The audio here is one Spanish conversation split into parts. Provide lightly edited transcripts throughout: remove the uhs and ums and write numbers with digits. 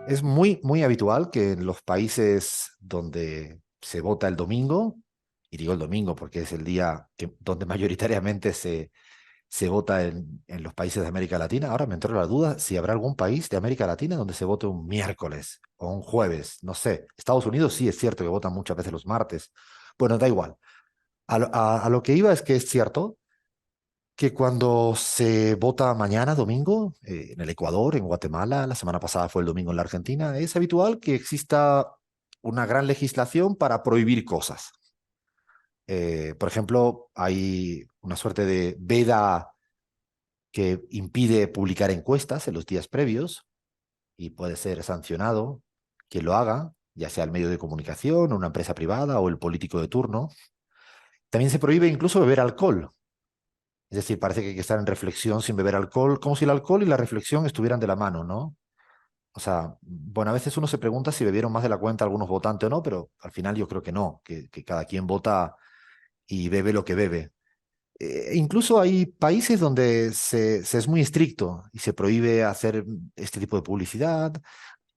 Es muy, muy habitual que en los países donde se vota el domingo, y digo el domingo porque es el día donde mayoritariamente se vota en los países de América Latina. Ahora me entró la duda si habrá algún país de América Latina donde se vote un miércoles o un jueves, no sé. Estados Unidos sí es cierto que votan muchas veces los martes. Bueno, da igual. A lo que iba es que es cierto que cuando se vota mañana, domingo, en el Ecuador, en Guatemala, la semana pasada fue el domingo en la Argentina, es habitual que exista una gran legislación para prohibir cosas. Por ejemplo, hay una suerte de veda que impide publicar encuestas en los días previos y puede ser sancionado quien lo haga, ya sea el medio de comunicación, una empresa privada o el político de turno. También se prohíbe incluso beber alcohol. Es decir, parece que hay que estar en reflexión sin beber alcohol, como si el alcohol y la reflexión estuvieran de la mano, ¿no? O sea, bueno, a veces uno se pregunta si bebieron más de la cuenta algunos votantes o no, pero al final yo creo que no, que cada quien vota y bebe lo que bebe. Incluso hay países donde se es muy estricto y se prohíbe hacer este tipo de publicidad.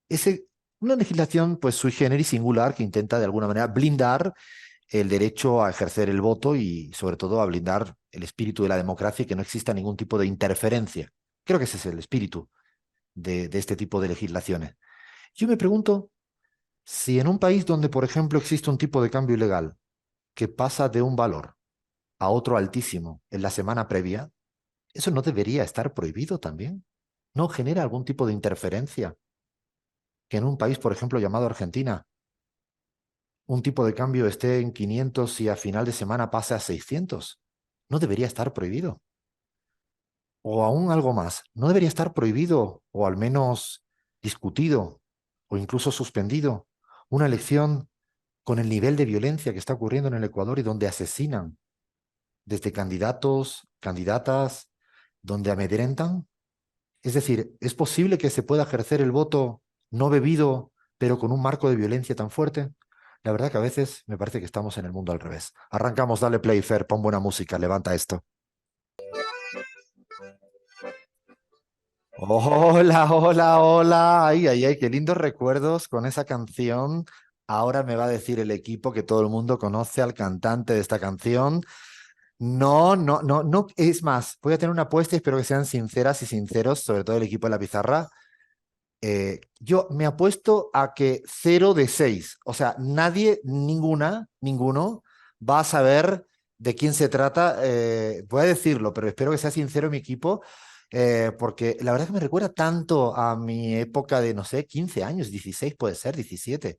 Ese, una legislación pues sui generis singular que intenta de alguna manera blindar el derecho a ejercer el voto y sobre todo a blindar el espíritu de la democracia y que no exista ningún tipo de interferencia. Creo que ese es el espíritu de este tipo de legislaciones. Yo me pregunto si en un país donde, por ejemplo, existe un tipo de cambio ilegal que pasa de un valor a otro altísimo en la semana previa, ¿eso no debería estar prohibido también? ¿No genera algún tipo de interferencia que en un país, por ejemplo, llamado Argentina, un tipo de cambio esté en 500 y a final de semana pase a 600? ¿No debería estar prohibido? O aún algo más, ¿no debería estar prohibido o al menos discutido o incluso suspendido una elección con el nivel de violencia que está ocurriendo en el Ecuador y donde asesinan desde candidatos, candidatas, donde amedrentan? Es decir, ¿es posible que se pueda ejercer el voto no bebido, pero con un marco de violencia tan fuerte? La verdad que a veces me parece que estamos en el mundo al revés. Arrancamos, dale play, Fer, pon buena música, levanta esto. Hola, hola, hola. Ay, ay, ay, qué lindos recuerdos con esa canción. Ahora me va a decir el equipo que todo el mundo conoce al cantante de esta canción. No, no, no, no. Es más, voy a tener una apuesta y espero que sean sinceras y sinceros, sobre todo el equipo de la pizarra. Yo me apuesto a que 0 de 6. O sea, nadie, ninguno va a saber de quién se trata. Voy a decirlo, pero espero que sea sincero mi equipo, porque la verdad que me recuerda tanto a mi época de, no sé, 15 años, 16 puede ser, 17.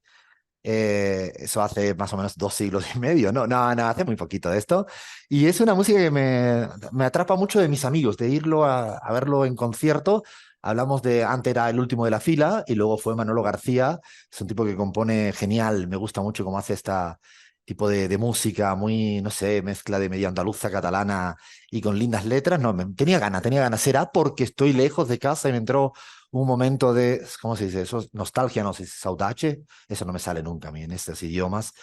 Eso hace más o menos 2 siglos y medio, no, no, no, hace muy poquito de esto. Y es una música que me atrapa mucho de mis amigos, de irlo a verlo en concierto. Hablamos de, antes era el último de la fila y luego fue Manolo García. Es un tipo que compone genial, me gusta mucho cómo hace esta tipo de música, muy, no sé, mezcla de medio andaluza, catalana y con lindas letras. No, tenía ganas. Será porque estoy lejos de casa y me entró un momento de, ¿cómo se dice eso? Nostalgia, no sé, si saudade. Eso no me sale nunca a mí en estos idiomas.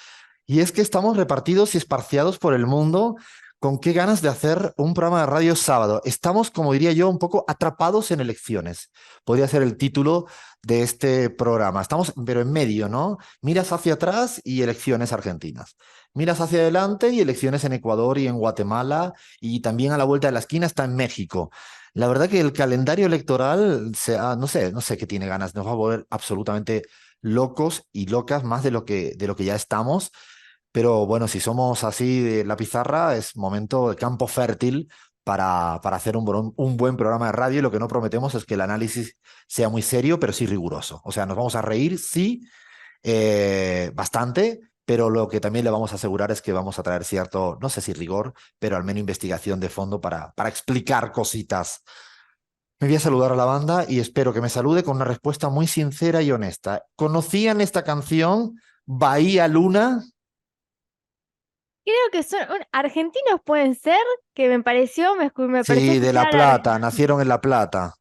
Y es que estamos repartidos y esparciados por el mundo. ¿Con qué ganas de hacer un programa de radio sábado? Estamos, como diría yo, un poco atrapados en elecciones. Podría ser el título de este programa. Estamos, pero en medio, ¿no? Miras hacia atrás y elecciones argentinas. Miras hacia adelante y elecciones en Ecuador y en Guatemala. Y también a la vuelta de la esquina está en México. La verdad que el calendario electoral, no sé qué tiene ganas. Nos va a volver absolutamente locos y locas más de lo que ya estamos. Pero bueno, si somos así de la pizarra, es momento de campo fértil para hacer un buen programa de radio. Y lo que no prometemos es que el análisis sea muy serio, pero sí riguroso. O sea, nos vamos a reír, sí, bastante, pero lo que también le vamos a asegurar es que vamos a traer cierto, no sé si rigor, pero al menos investigación de fondo para explicar cositas. Me voy a saludar a la banda y espero que me salude con una respuesta muy sincera y honesta. ¿Conocían esta canción, Bahía Luna? Creo que son argentinos pueden ser, que me pareció Sí, de escuchar La Plata, nacieron en La Plata.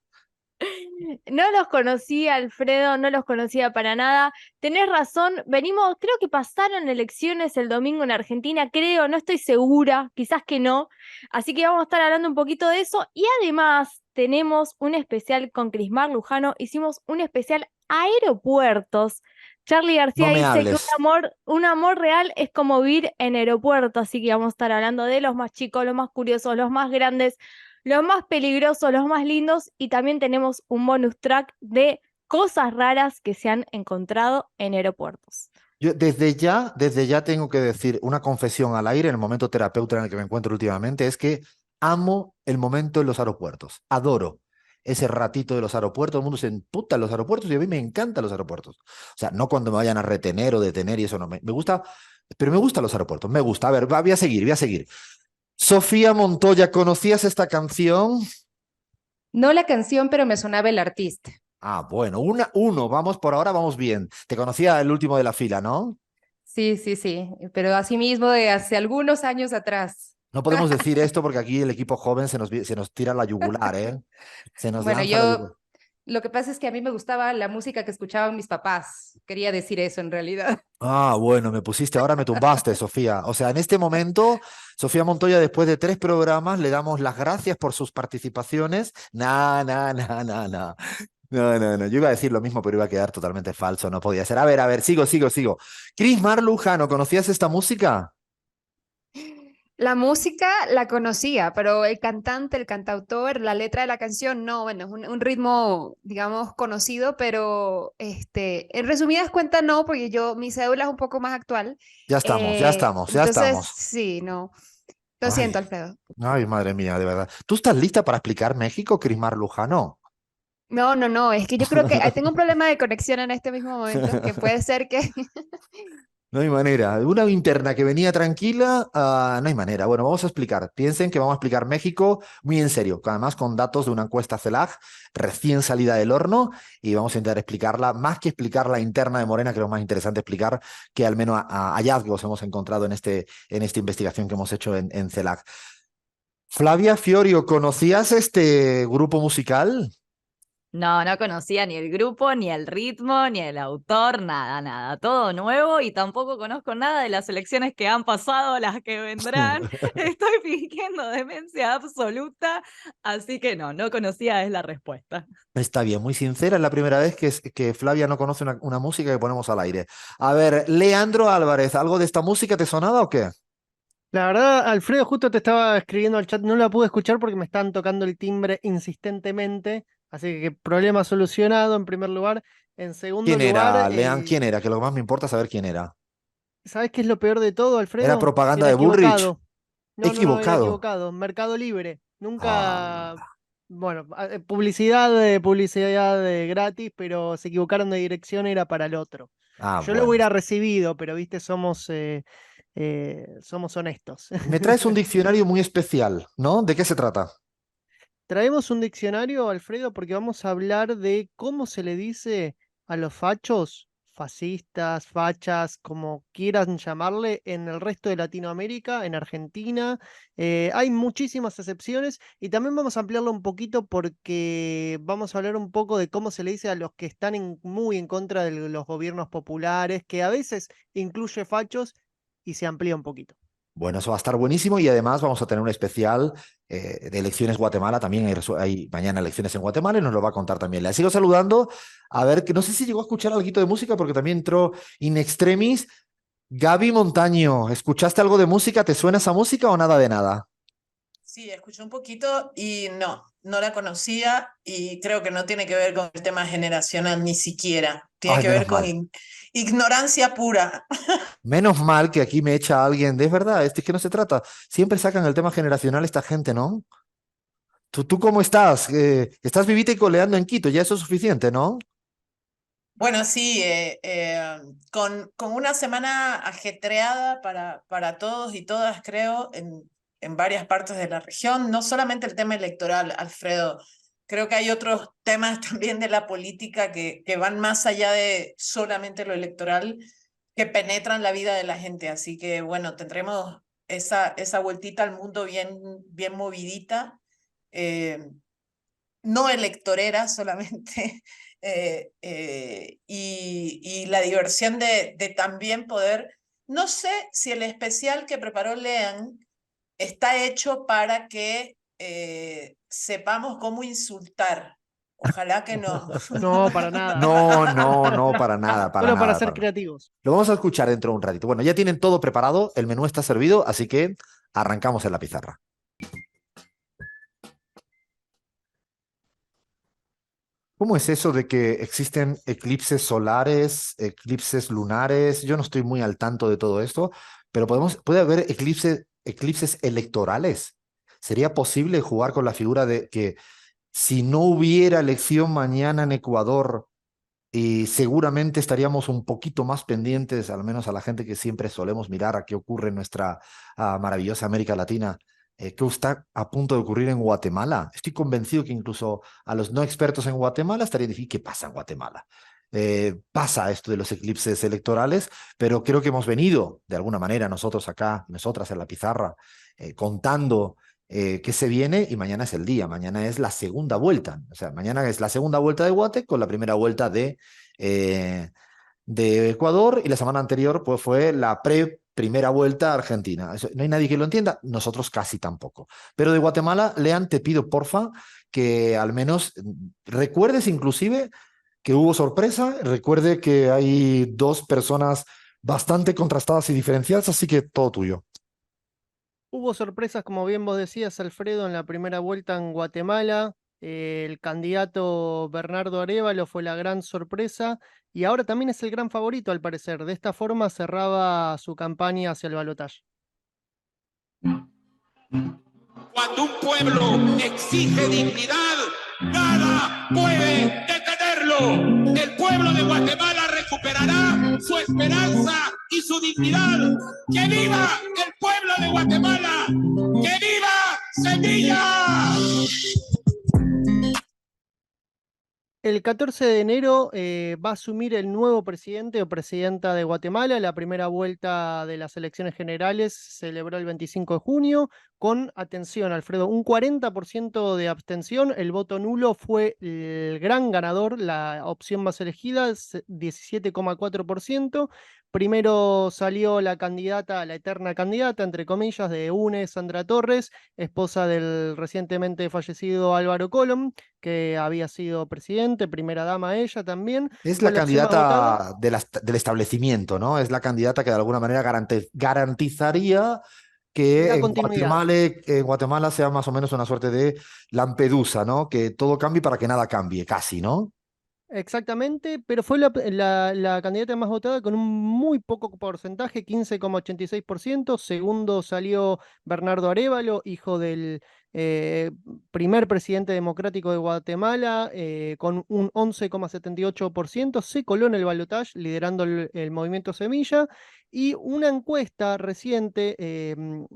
No los conocía, Alfredo, no los conocía para nada. Tenés razón, venimos, creo que pasaron elecciones el domingo en Argentina, creo, no estoy segura, quizás que no. Así que vamos a estar hablando un poquito de eso. Y además tenemos un especial con Crismar Lujano, hicimos un especial aeropuertos. Charly No García me dice que hables. un amor real es como vivir en aeropuerto, así que vamos a estar hablando de los más chicos, los más curiosos, los más grandes, los más peligrosos, los más lindos, y también tenemos un bonus track de cosas raras que se han encontrado en aeropuertos. Yo desde ya tengo que decir una confesión al aire en el momento terapeuta en el que me encuentro últimamente, es que amo el momento en los aeropuertos. Adoro ese ratito de los aeropuertos. Todo el mundo se emputa en los aeropuertos y a mí me encantan los aeropuertos. O sea, no cuando me vayan a retener o detener y eso no. Me gusta, pero me gustan los aeropuertos. Me gusta. A ver, voy a seguir, voy a seguir. Sofía Montoya, ¿conocías esta canción? No la canción, pero me sonaba el artista. Ah, bueno, uno, vamos por ahora, vamos bien. Te conocía el último de la fila, ¿no? Sí, sí, sí, pero así mismo de hace algunos años atrás. No podemos decir esto porque aquí el equipo joven se nos tira la yugular, ¿eh? Se nos Bueno, lanza la yugular. lo que pasa es que a mí me gustaba la música que escuchaban mis papás. Quería decir eso en realidad. Ah, bueno, me pusiste, ahora me tumbaste, Sofía. O sea, en este momento, Sofía Montoya, después de 3 programas, le damos las gracias por sus participaciones. No, no, no, no, no. No, no, no. Yo iba a decir lo mismo, pero iba a quedar totalmente falso. No podía ser. A ver, sigo. Chris Lujano, ¿conocías esta música? La música la conocía, pero el cantante, el cantautor, la letra de la canción, no, bueno, es un ritmo, digamos, conocido, pero en resumidas cuentas no, porque mi cédula es un poco más actual. Ya estamos, ya estamos, ya Entonces, estamos. sí, no. Lo Ay, siento, Alfredo. ay, madre mía, de verdad. ¿Tú estás lista para explicar México, Chris Lujano? No, no, no, es que yo creo que tengo un problema de conexión en este mismo momento, que puede ser que... No hay manera. Una interna que venía tranquila, no hay manera. Bueno, vamos a explicar. Piensen que vamos a explicar México muy en serio, además con datos de una encuesta CELAG recién salida del horno y vamos a intentar explicarla, más que explicar la interna de Morena, creo más interesante explicar que al menos hallazgos hemos encontrado en esta investigación que hemos hecho en CELAG. Flavia Fiorio, ¿conocías este grupo musical? No, no conocía ni el grupo, ni el ritmo, ni el autor, nada, nada. Todo nuevo y tampoco conozco nada de las elecciones que han pasado, las que vendrán. Estoy fingiendo demencia absoluta, así que no, no conocía es la respuesta. Está bien, muy sincera, es la primera vez que Flavia no conoce una música que ponemos al aire. A ver, Leandro Álvarez, ¿algo de esta música te sonaba o qué? La verdad, Alfredo, justo te estaba escribiendo al chat, no la pude escuchar porque me están tocando el timbre insistentemente, así que problema solucionado en primer lugar. En segundo ¿Quién lugar, era, Lean? ¿Quién era? Que lo que más me importa es saber quién era. ¿sabes qué es lo peor de todo, ¿Era Alfredo? propaganda Era de Bullrich? equivocado. No, no, no, era Equivocado. equivocado. Mercado Libre. Nunca, Ah, bueno, publicidad gratis, pero se equivocaron de dirección, era para el otro. Yo lo bueno. hubiera recibido, pero viste, somos honestos. Me traes un diccionario muy especial, ¿no? ¿De qué se trata? Traemos un diccionario, Alfredo, porque vamos a hablar de cómo se le dice a los fachos, fascistas, fachas, como quieran llamarle, en el resto de Latinoamérica, en Argentina. Hay muchísimas excepciones y también vamos a ampliarlo un poquito porque vamos a hablar un poco de cómo se le dice a los que están muy en contra de los gobiernos populares, que a veces incluye fachos y se amplía un poquito. Bueno, eso va a estar buenísimo y además vamos a tener un especial de elecciones Guatemala. También hay mañana elecciones en Guatemala y nos lo va a contar también. Le sigo saludando. A ver, que no sé si llegó a escuchar algo de música porque también entró in extremis. Gaby Montaño, ¿escuchaste algo de música? ¿Te suena esa música o nada de nada? Sí, escuché un poquito y no la conocía y creo que no tiene que ver con el tema generacional ni siquiera. Tiene Ay, que menos ver con mal. ignorancia pura. Menos mal que aquí me echa alguien. De verdad, es que no se trata. Siempre sacan el tema generacional esta gente, ¿no? ¿Tú cómo estás? Estás vivita y coleando en Quito, ya eso es suficiente, ¿no? Bueno, sí, con una semana ajetreada para todos y todas, creo, en varias partes de la región, no solamente el tema electoral, Alfredo, creo que hay otros temas también de la política que van más allá de solamente lo electoral, que penetran la vida de la gente. Así que, bueno, tendremos esa vueltita al mundo bien movidita. Eh, no electorera solamente, y la diversión de también poder, no sé si el especial que preparó Lean está hecho para que sepamos cómo insultar. Ojalá que no. No, para nada. No, para nada, para Solo para nada, ser para nada. creativos. Lo vamos a escuchar dentro de un ratito. Bueno, ya tienen todo preparado, el menú está servido, así que arrancamos en la pizarra. ¿Cómo es eso de que existen eclipses solares, eclipses lunares? Yo no estoy muy al tanto de todo esto, pero puede haber eclipses electorales. ¿Sería posible jugar con la figura de que si no hubiera elección mañana en Ecuador, y seguramente estaríamos un poquito más pendientes, al menos a la gente que siempre solemos mirar a qué ocurre en nuestra maravillosa América Latina? ¿Qué está a punto de ocurrir en Guatemala? Estoy convencido que incluso a los no expertos en Guatemala estarían diciendo, ¿qué pasa en Guatemala? Pasa esto de los eclipses electorales, pero creo que hemos venido, de alguna manera, nosotros acá, nosotras en la pizarra, contando qué se viene, y mañana es el día, mañana es la segunda vuelta, o sea, mañana es la segunda vuelta de Guate con la primera vuelta de Ecuador, y la semana anterior pues fue la primera vuelta a Argentina. No hay nadie que lo entienda, nosotros casi tampoco. Pero de Guatemala, Lean, te pido porfa que al menos recuerdes inclusive que hubo sorpresa, recuerde que hay dos personas bastante contrastadas y diferenciadas, así que todo tuyo. Hubo sorpresas, como bien vos decías, Alfredo, en la primera vuelta en Guatemala. El candidato Bernardo Arévalo fue la gran sorpresa y ahora también es el gran favorito, al parecer. De esta forma cerraba su campaña hacia el balotaje. Cuando un pueblo exige dignidad, nada puede detenerlo. El pueblo de Guatemala recuperará su esperanza y su dignidad. ¡Que viva el pueblo de Guatemala! ¡Que viva Semilla! El 14 de enero va a asumir el nuevo presidente o presidenta de Guatemala. La primera vuelta de las elecciones generales se celebró el 25 de junio con, atención, Alfredo, un 40% de abstención. El voto nulo fue el gran ganador, la opción más elegida, 17,4%. Primero salió la candidata, la eterna candidata, entre comillas, de UNE, Sandra Torres, esposa del recientemente fallecido Álvaro Colom, que había sido presidente, primera dama ella también. Es Fue la la opción más votada. candidata del establecimiento, ¿no? Es la candidata que de alguna manera garantizaría que La continuidad. En Guatemala sea más o menos una suerte de Lampedusa, ¿no? Que todo cambie para que nada cambie, casi, ¿no? Exactamente, pero fue la candidata más votada con un muy poco porcentaje, 15,86%. Segundo salió Bernardo Arévalo, hijo del eh, primer presidente democrático de Guatemala, con un 11,78%. Se coló en el balotaje, liderando el movimiento Semilla. Y una encuesta reciente,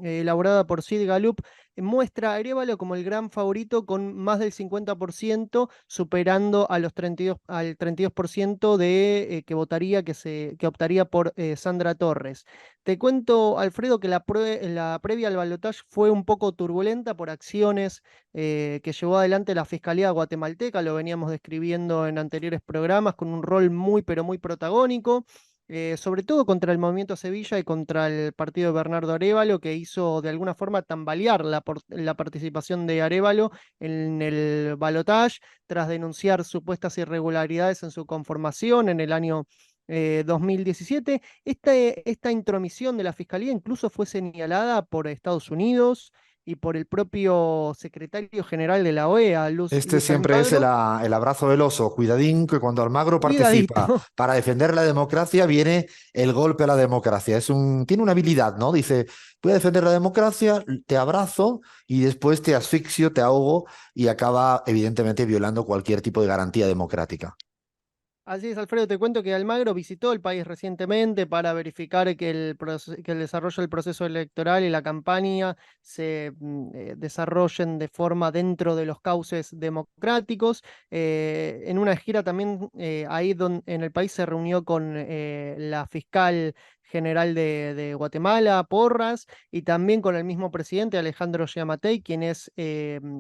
elaborada por Sid Gallup, muestra a Arévalo como el gran favorito con más del 50%, superando a los 32, al 32% de que votaría, que optaría por Sandra Torres. Te cuento, Alfredo, que la previa al balotaje fue un poco turbulenta por acciones que llevó adelante la Fiscalía guatemalteca, lo veníamos describiendo en anteriores programas, con un rol muy, pero muy protagónico. Sobre todo contra el Movimiento Sevilla y contra el partido de Bernardo Arévalo, que hizo de alguna forma tambalear la participación de Arévalo en el balotaje, tras denunciar supuestas irregularidades en su conformación en el año 2017. Esta intromisión de la Fiscalía incluso fue señalada por Estados Unidos y por el propio secretario general de la OEA, Este Luis siempre es el Almagro. abrazo del oso. Cuidadín, que cuando Almagro participa Cuidadito. para defender la democracia, viene el golpe a la democracia. Tiene una habilidad, ¿no? Dice, voy a defender la democracia, te abrazo y después te asfixio, te ahogo, y acaba evidentemente violando cualquier tipo de garantía democrática. Así es, Alfredo, te cuento que Almagro visitó el país recientemente para verificar que que el desarrollo del proceso electoral y la campaña se desarrollen de forma dentro de los cauces democráticos. En una gira también en el país se reunió con la fiscal general de Guatemala, Porras, y también con el mismo presidente, Alejandro Giammattei, quien es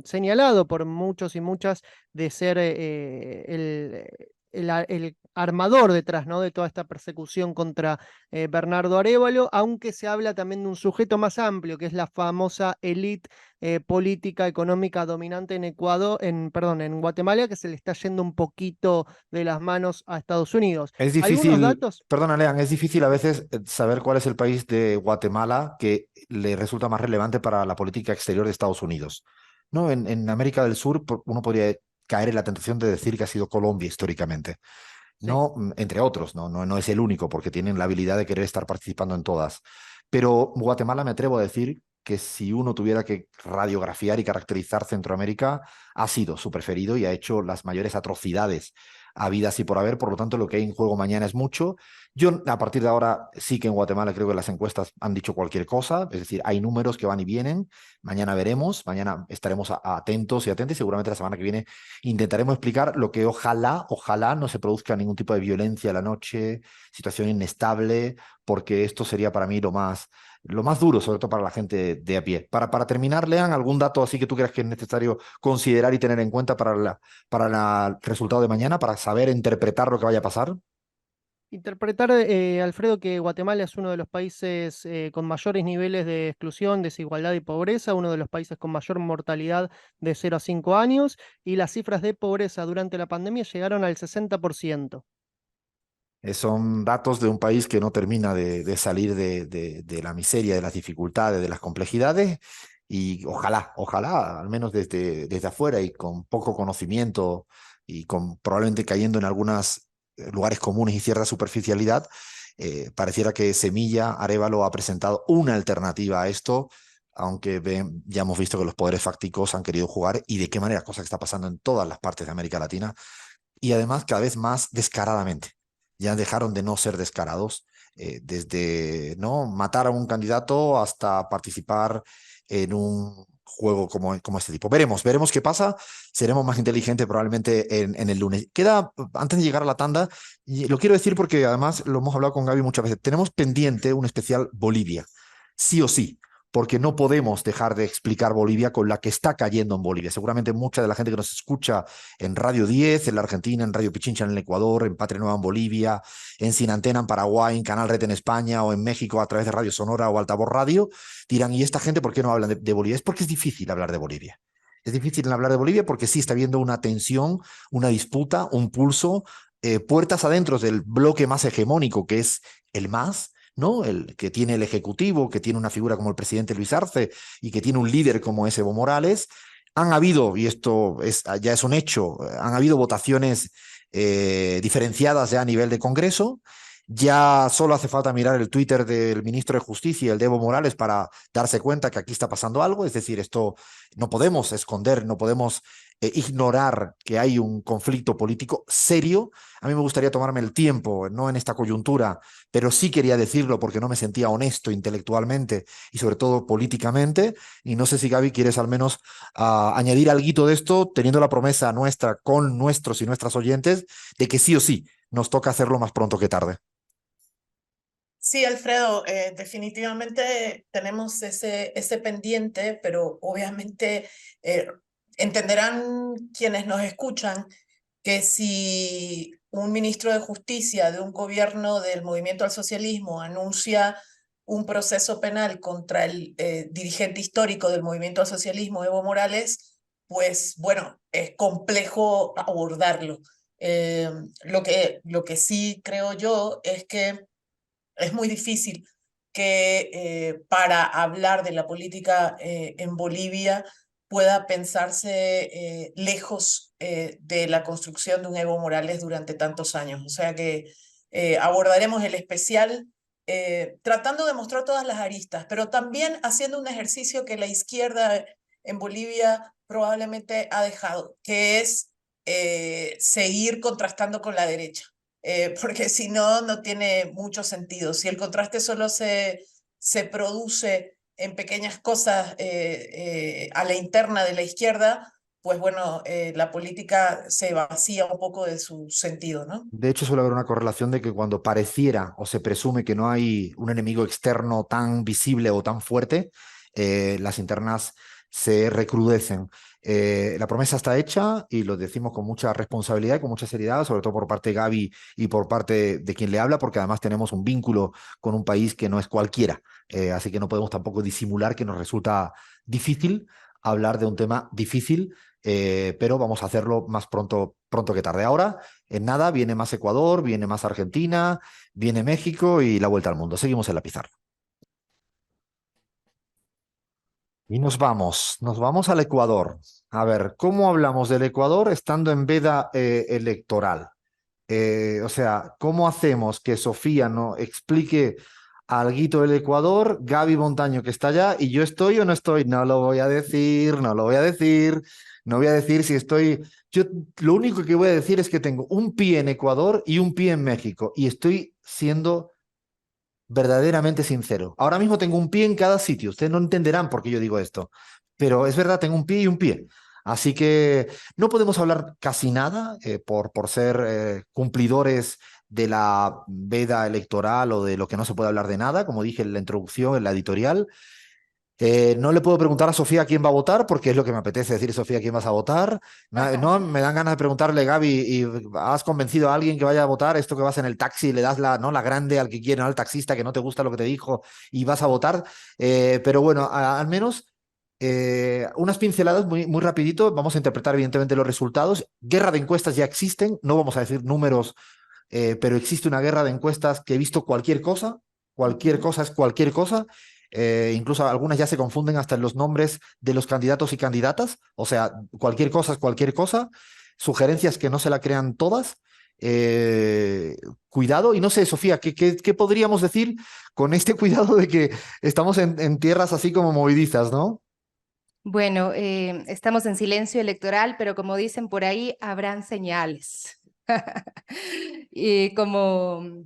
señalado por muchos y muchas de ser el armador detrás, ¿no?, de toda esta persecución contra Bernardo Arévalo, aunque se habla también de un sujeto más amplio, que es la famosa élite política económica dominante en Ecuador, perdón, en Guatemala, que se le está yendo un poquito de las manos a Estados Unidos. Es Algunos difícil, datos. perdona, Lean, es difícil a veces saber cuál es el país de Guatemala que le resulta más relevante para la política exterior de Estados Unidos. ¿No? En América del Sur uno podría caer en la tentación de decir que ha sido Colombia históricamente. Sí. No, entre otros, no es el único, porque tienen la habilidad de querer estar participando en todas. Pero Guatemala me atrevo a decir que si uno tuviera que radiografiar y caracterizar Centroamérica, ha sido su preferido y ha hecho las mayores atrocidades habidas y por haber. Por lo tanto, lo que hay en juego mañana es mucho. Yo, a partir de ahora, sí que en Guatemala creo que las encuestas han dicho cualquier cosa, es decir, hay números que van y vienen. Mañana veremos, mañana estaremos atentos y atentos, y seguramente la semana que viene intentaremos explicar lo que ojalá no se produzca ningún tipo de violencia a la noche, situación inestable, porque esto sería para mí lo más duro, sobre todo para la gente de a pie. Para terminar, Lean, algún dato así que tú creas que es necesario considerar y tener en cuenta para el resultado de mañana, para saber interpretar lo que vaya a pasar. Interpretar, Alfredo, que Guatemala es uno de los países con mayores niveles de exclusión, desigualdad y pobreza, uno de los países con mayor mortalidad de 0 a 5 años, y las cifras de pobreza durante la pandemia llegaron al 60%. Son datos de un país que no termina de salir de la miseria, de las dificultades, de las complejidades, y ojalá, al menos desde afuera y con poco conocimiento y con probablemente cayendo en algunos lugares comunes y cierta superficialidad, pareciera que Semilla Arévalo ha presentado una alternativa a esto, aunque ya hemos visto que los poderes fácticos han querido jugar y de qué manera, cosa que está pasando en todas las partes de América Latina, y además cada vez más descaradamente. Ya dejaron de no ser descarados, desde no matar a un candidato hasta participar en un juego como este tipo. Veremos qué pasa, seremos más inteligentes probablemente en el lunes. Queda, antes de llegar a la tanda, y lo quiero decir porque además lo hemos hablado con Gaby muchas veces, tenemos pendiente un especial Bolivia, sí o sí, porque no podemos dejar de explicar Bolivia con la que está cayendo en Bolivia. Seguramente mucha de la gente que nos escucha en Radio 10, en la Argentina, en Radio Pichincha en el Ecuador, en Patria Nueva en Bolivia, en Sin Antena en Paraguay, en Canal Red en España o en México a través de Radio Sonora o Altavoz Radio, dirán, ¿y esta gente por qué no hablan de Bolivia? Es porque es difícil hablar de Bolivia. Es difícil hablar de Bolivia porque sí está habiendo una tensión, una disputa, un pulso, puertas adentro del bloque más hegemónico que es el MAS, ¿no? El que tiene el Ejecutivo, que tiene una figura como el presidente Luis Arce y que tiene un líder como es Evo Morales. Han habido, y esto ya es un hecho, han habido votaciones diferenciadas ya a nivel de Congreso. Ya solo hace falta mirar el Twitter del ministro de Justicia, el de Evo Morales, para darse cuenta que aquí está pasando algo. Es decir, esto no podemos esconder, no podemos ignorar que hay un conflicto político serio. A mí me gustaría tomarme el tiempo, no en esta coyuntura, pero sí quería decirlo porque no me sentía honesto intelectualmente y sobre todo políticamente. Y no sé si Gaby quieres al menos añadir algo de esto, teniendo la promesa nuestra con nuestros y nuestras oyentes de que sí o sí nos toca hacerlo más pronto que tarde. Sí, Alfredo, definitivamente tenemos ese pendiente, pero obviamente entenderán quienes nos escuchan que si un ministro de Justicia de un gobierno del Movimiento al Socialismo anuncia un proceso penal contra el dirigente histórico del Movimiento al Socialismo, Evo Morales, pues bueno, es complejo abordarlo. Lo que sí creo yo es que es muy difícil que para hablar de la política en Bolivia pueda pensarse lejos de la construcción de un Evo Morales durante tantos años. O sea que abordaremos el especial tratando de mostrar todas las aristas, pero también haciendo un ejercicio que la izquierda en Bolivia probablemente ha dejado, que es seguir contrastando con la derecha. porque si no, no tiene mucho sentido. Si el contraste solo se produce en pequeñas cosas a la interna de la izquierda, pues bueno, la política se vacía un poco de su sentido, ¿no? De hecho, suele haber una correlación de que cuando pareciera o se presume que no hay un enemigo externo tan visible o tan fuerte, las internas se recrudecen. La promesa está hecha y lo decimos con mucha responsabilidad y con mucha seriedad, sobre todo por parte de Gaby y por parte de quien le habla, porque además tenemos un vínculo con un país que no es cualquiera. Así que no podemos tampoco disimular que nos resulta difícil hablar de un tema difícil, pero vamos a hacerlo más pronto que tarde. Ahora, en nada, viene más Ecuador, viene más Argentina, viene México y la vuelta al mundo. Seguimos en la pizarra. Y nos vamos al Ecuador. A ver, ¿cómo hablamos del Ecuador estando en veda electoral? O sea, ¿cómo hacemos que Sofía no explique alguito del Ecuador, Gaby Montaño que está allá y yo estoy o no estoy? No lo voy a decir, no lo voy a decir, no voy a decir si estoy. Yo lo único que voy a decir es que tengo un pie en Ecuador y un pie en México y estoy siendo verdaderamente sincero. Ahora mismo tengo un pie en cada sitio. Ustedes no entenderán por qué yo digo esto, pero es verdad, tengo un pie y un pie. Así que no podemos hablar casi nada por ser cumplidores de la veda electoral o de lo que no se puede hablar de nada, como dije en la introducción, en la editorial. No le puedo preguntar a Sofía quién va a votar, porque es lo que me apetece decir, Sofía, quién vas a votar. No, me dan ganas de preguntarle, Gaby, ¿y has convencido a alguien que vaya a votar? Esto que vas en el taxi, le das la, ¿no? la grande al que quiere, no al taxista que no te gusta lo que te dijo y vas a votar. Pero bueno, al menos unas pinceladas muy rapidito. Vamos a interpretar evidentemente los resultados. Guerra de encuestas ya existen, no vamos a decir números, pero existe una guerra de encuestas que he visto cualquier cosa es cualquier cosa. Incluso algunas ya se confunden hasta en los nombres de los candidatos y candidatas. O sea, cualquier cosa es cualquier cosa. Sugerencias que no se la crean todas. Cuidado. Y no sé, Sofía, ¿qué podríamos decir con este cuidado de que estamos en tierras así como movidizas, ¿no? Bueno, estamos en silencio electoral, pero como dicen por ahí, habrán señales. Y como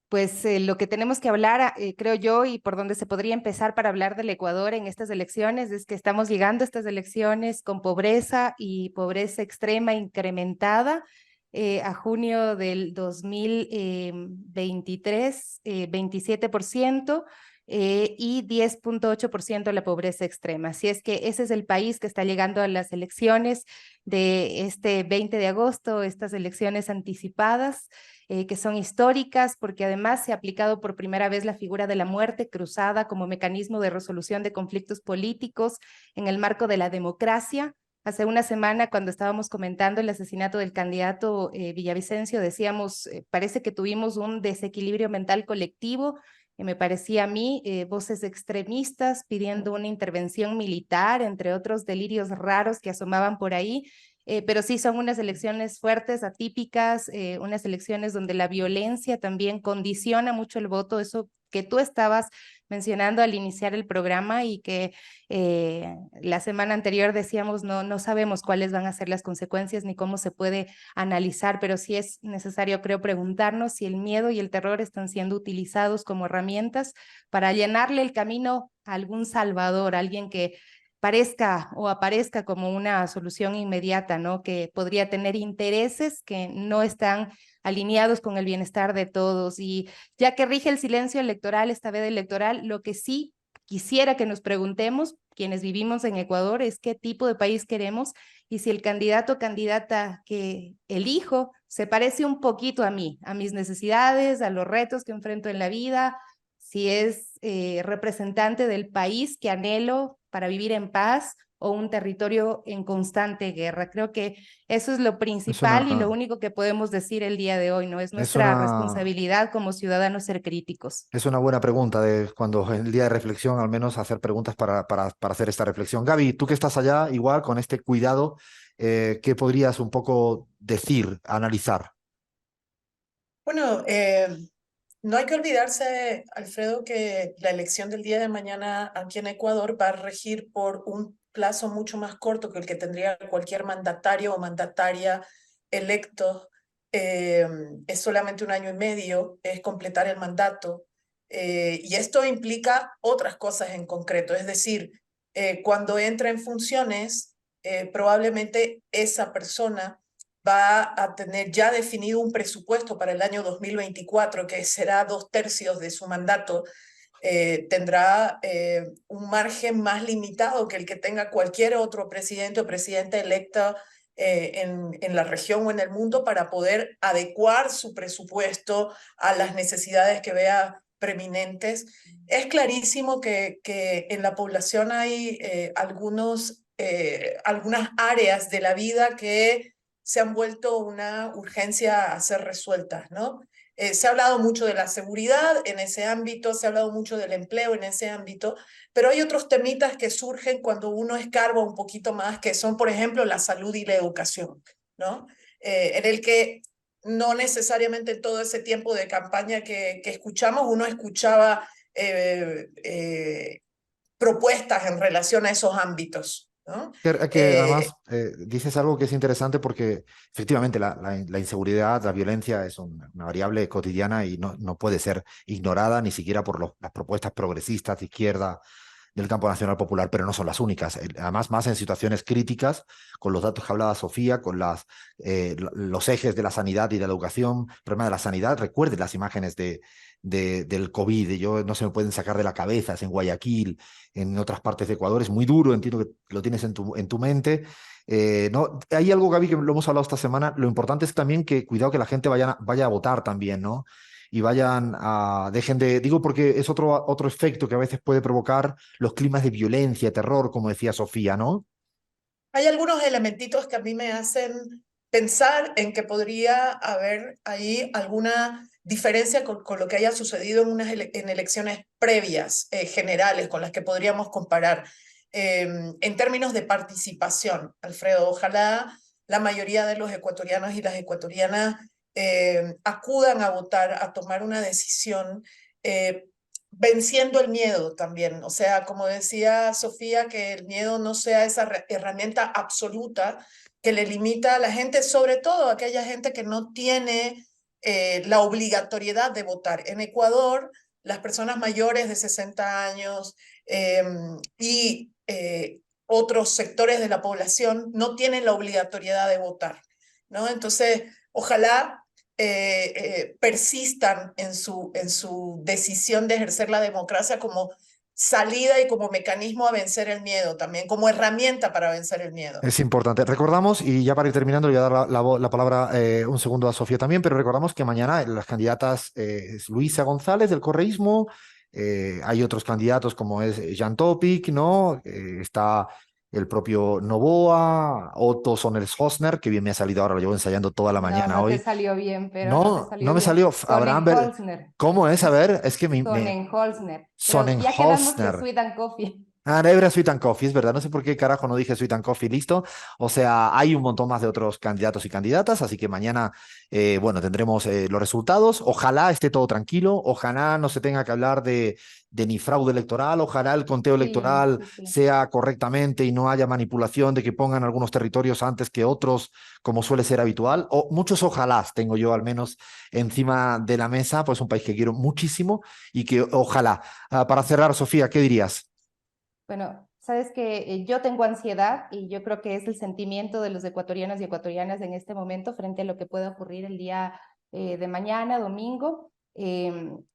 pues lo que tenemos que hablar, creo yo, y por donde se podría empezar para hablar del Ecuador en estas elecciones, es que estamos llegando a estas elecciones con pobreza y pobreza extrema incrementada. A junio del 2023, 27%. Y 10.8% la pobreza extrema. Así es que ese es el país que está llegando a las elecciones de este 20 de agosto, estas elecciones anticipadas, que son históricas porque además se ha aplicado por primera vez la figura de la muerte cruzada como mecanismo de resolución de conflictos políticos en el marco de la democracia. Hace una semana, cuando estábamos comentando el asesinato del candidato Villavicencio, decíamos, parece que tuvimos un desequilibrio mental colectivo. Me parecía a mí voces extremistas pidiendo una intervención militar, entre otros delirios raros que asomaban por ahí. Pero sí son unas elecciones fuertes, atípicas, unas elecciones donde la violencia también condiciona mucho el voto, eso que tú estabas mencionando al iniciar el programa y que la semana anterior decíamos no sabemos cuáles van a ser las consecuencias ni cómo se puede analizar, pero sí es necesario, creo, preguntarnos si el miedo y el terror están siendo utilizados como herramientas para allanarle el camino a algún salvador, alguien que parezca o aparezca como una solución inmediata, ¿no? Que podría tener intereses que no están alineados con el bienestar de todos. Y ya que rige el silencio electoral, esta veda electoral, lo que sí quisiera que nos preguntemos, quienes vivimos en Ecuador, es qué tipo de país queremos y si el candidato o candidata que elijo se parece un poquito a mí, a mis necesidades, a los retos que enfrento en la vida, si es representante del país que anhelo para vivir en paz o un territorio en constante guerra. Creo que eso es lo principal y lo único que podemos decir el día de hoy, ¿no? Es nuestra responsabilidad como ciudadanos ser críticos. Es una buena pregunta de cuando en el día de reflexión, al menos hacer preguntas para hacer esta reflexión. Gaby, tú que estás allá, igual con este cuidado, ¿qué podrías un poco decir, analizar? Bueno, no hay que olvidarse, Alfredo, que la elección del día de mañana aquí en Ecuador va a regir por un plazo mucho más corto que el que tendría cualquier mandatario o mandataria electo es solamente 1 año y medio, es completar el mandato, y esto implica otras cosas en concreto, es decir, cuando entra en funciones, probablemente esa persona va a tener ya definido un presupuesto para el año 2024, que será 2/3 de su mandato. Tendrá un margen más limitado que el que tenga cualquier otro presidente o presidenta electa en la región o en el mundo, para poder adecuar su presupuesto a las necesidades que vea preeminentes. Es clarísimo que en la población hay algunas áreas de la vida que se han vuelto una urgencia a ser resueltas, ¿no? Se ha hablado mucho de la seguridad en ese ámbito, se ha hablado mucho del empleo en ese ámbito, pero hay otros temitas que surgen cuando uno escarba un poquito más, que son, por ejemplo, la salud y la educación, ¿no? En el que no necesariamente en todo ese tiempo de campaña que escuchamos, uno escuchaba propuestas en relación a esos ámbitos, ¿no? Que además dices algo que es interesante porque efectivamente la inseguridad, la violencia es una variable cotidiana y no puede ser ignorada ni siquiera por las propuestas progresistas de izquierda del campo nacional popular, pero no son las únicas. Además, más en situaciones críticas, con los datos que hablaba Sofía, con los ejes de la sanidad y de la educación, el problema de la sanidad. Recuerden las imágenes del COVID, no se me pueden sacar de la cabeza, es en Guayaquil, en otras partes de Ecuador, es muy duro, entiendo que lo tienes en tu mente. ¿No? Hay algo, Gaby, que lo hemos hablado esta semana, lo importante es también que cuidado que la gente vaya a votar también, ¿no? Y dejen digo porque es otro efecto que a veces puede provocar los climas de violencia, terror, como decía Sofía, ¿no? Hay algunos elementitos que a mí me hacen pensar en que podría haber ahí alguna diferencia con lo que haya sucedido en elecciones previas, generales, con las que podríamos comparar. En términos de participación, Alfredo, ojalá la mayoría de los ecuatorianos y las ecuatorianas acudan a votar, a tomar una decisión, venciendo el miedo también. O sea, como decía Sofía, que el miedo no sea esa herramienta absoluta que le limita a la gente, sobre todo a aquella gente que no tiene la obligatoriedad de votar. En Ecuador, las personas mayores de 60 años y otros sectores de la población no tienen la obligatoriedad de votar, ¿no? Entonces, ojalá persistan en su decisión de ejercer la democracia como salida y como mecanismo a vencer el miedo, también como herramienta para vencer el miedo. Es importante. Recordamos, y ya para ir terminando, le voy a dar la palabra un segundo a Sofía también, pero recordamos que mañana las candidatas es Luisa González del correísmo, hay otros candidatos como es Jan Topic, ¿no? Está el propio Noboa, Otto Sonners-Hosner, que bien me ha salido ahora, lo llevo ensayando toda la mañana No te hoy. salió bien, pero no te No, salió no me bien. salió. Abraham Sonnenholzner. ¿Cómo es? A ver, es que Sonnenholzner. Pero ya quedamos que Sonnenholzner. Sweet and Coffee. Ah, no era Sweet and Coffee, es verdad. No sé por qué carajo no dije Sweet and Coffee, listo. O sea, hay un montón más de otros candidatos y candidatas, así que mañana, bueno, tendremos los resultados. Ojalá esté todo tranquilo, ojalá no se tenga que hablar de ni fraude electoral, ojalá el conteo electoral sea correctamente y no haya manipulación de que pongan algunos territorios antes que otros, como suele ser habitual. O muchos ojalás tengo yo al menos encima de la mesa, pues un país que quiero muchísimo y que ojalá. Para cerrar, Sofía, ¿qué dirías? Bueno, sabes que yo tengo ansiedad y yo creo que es el sentimiento de los ecuatorianos y ecuatorianas en este momento frente a lo que puede ocurrir el día de mañana, domingo.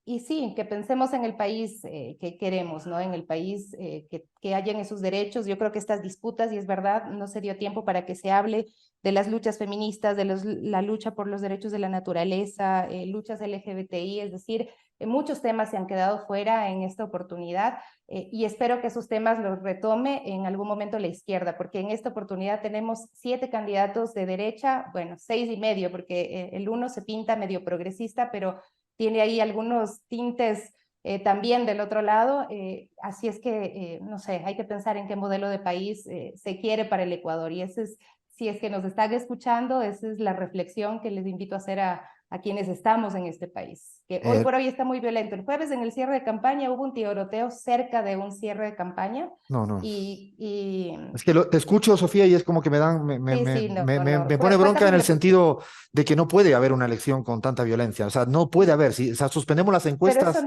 Y sí, que pensemos en el país que queremos, ¿no? En el país que hayan esos derechos. Yo creo que estas disputas, y es verdad, no se dio tiempo para que se hable de las luchas feministas, de la lucha por los derechos de la naturaleza, luchas LGBTI, es decir, muchos temas se han quedado fuera en esta oportunidad y espero que esos temas los retome en algún momento la izquierda, porque en esta oportunidad tenemos 7 candidatos de derecha, bueno, 6 y medio, porque el uno se pinta medio progresista, pero tiene ahí algunos tintes también del otro lado, así es que, no sé, hay que pensar en qué modelo de país se quiere para el Ecuador, y ese es, si es que nos están escuchando, esa es la reflexión que les invito a hacer a a quienes estamos en este país, que hoy por hoy está muy violento. El jueves en el cierre de campaña hubo un tiroteo cerca de un cierre de campaña No. y Es que te escucho, Sofía, y es como que me dan, sí, no, me fue pone bronca casi en el una explosión. sentido de que no puede haber una elección con tanta violencia. O sea, no puede haber. Si, o sea, suspendemos las Pero encuestas. eso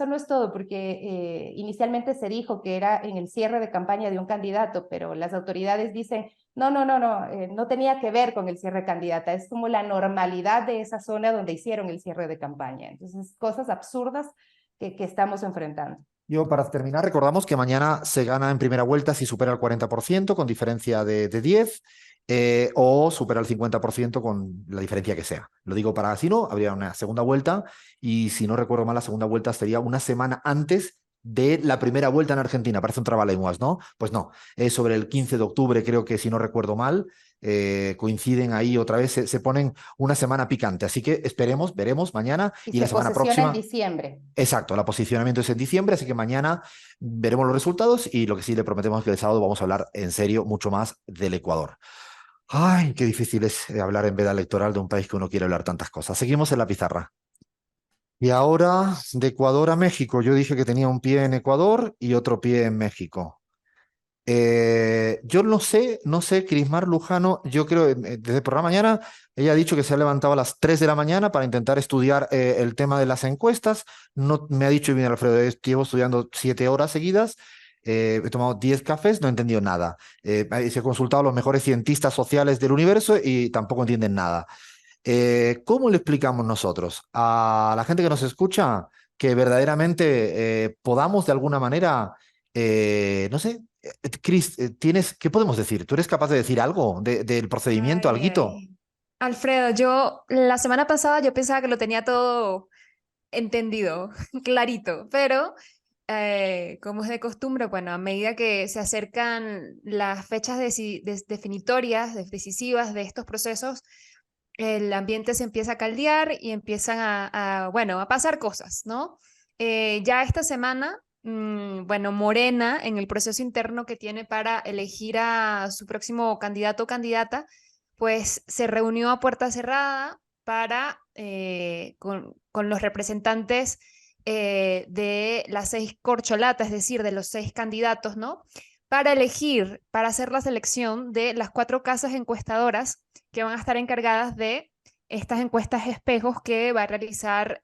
no es todo, porque inicialmente se dijo que era en el cierre de campaña de un candidato, pero las autoridades dicen, no tenía que ver con el cierre de candidata, es como la normalidad de esa zona donde hicieron el cierre de campaña. Entonces, cosas absurdas que estamos enfrentando. Yo, para terminar, recordamos que mañana se gana en primera vuelta si supera el 40% con diferencia de 10, o supera el 50% con la diferencia que sea. Lo digo para si no, habría una segunda vuelta y si no recuerdo mal, la segunda vuelta sería una semana antes de la primera vuelta en Argentina. Parece un trabalenguas, ¿no? Pues no, es sobre el 15 de octubre, creo que si no recuerdo mal, coinciden ahí otra vez, se ponen una semana picante. Así que esperemos, veremos mañana Y y la se semana posesiona en próxima. diciembre. Exacto, el posicionamiento es en diciembre, así que mañana veremos los resultados y lo que sí le prometemos es que el sábado vamos a hablar en serio mucho más del Ecuador. Ay, qué difícil es hablar en veda electoral de un país que uno quiere hablar tantas cosas. Seguimos en la pizarra. Y ahora, de Ecuador a México. Yo dije que tenía un pie en Ecuador y otro pie en México. Yo no sé, Crismar Lujano, yo creo, desde por la mañana, ella ha dicho que se ha levantado a las 3 de la mañana para intentar estudiar el tema de las encuestas. No me ha dicho bien, Alfredo, llevo estudiando 7 horas seguidas, he tomado 10 cafés, no he entendido nada. Se ha consultado a los mejores cientistas sociales del universo y tampoco entienden nada. ¿Cómo le explicamos nosotros a la gente que nos escucha que verdaderamente podamos de alguna manera, no sé, Cris, ¿qué podemos decir? ¿Tú eres capaz de decir algo del procedimiento, Ay, alguito? ay. Alfredo, yo la semana pasada yo pensaba que lo tenía todo entendido, clarito, pero como es de costumbre, bueno, a medida que se acercan las fechas definitorias, decisivas de estos procesos, el ambiente se empieza a caldear y empiezan bueno, a pasar cosas, ¿no? Ya esta semana, bueno, Morena, en el proceso interno que tiene para elegir a su próximo candidato o candidata, pues se reunió a puerta cerrada con los representantes de las 6 corcholatas, es decir, de los 6 candidatos, ¿no? Para hacer la selección de las 4 casas encuestadoras que van a estar encargadas de estas encuestas espejos que va a realizar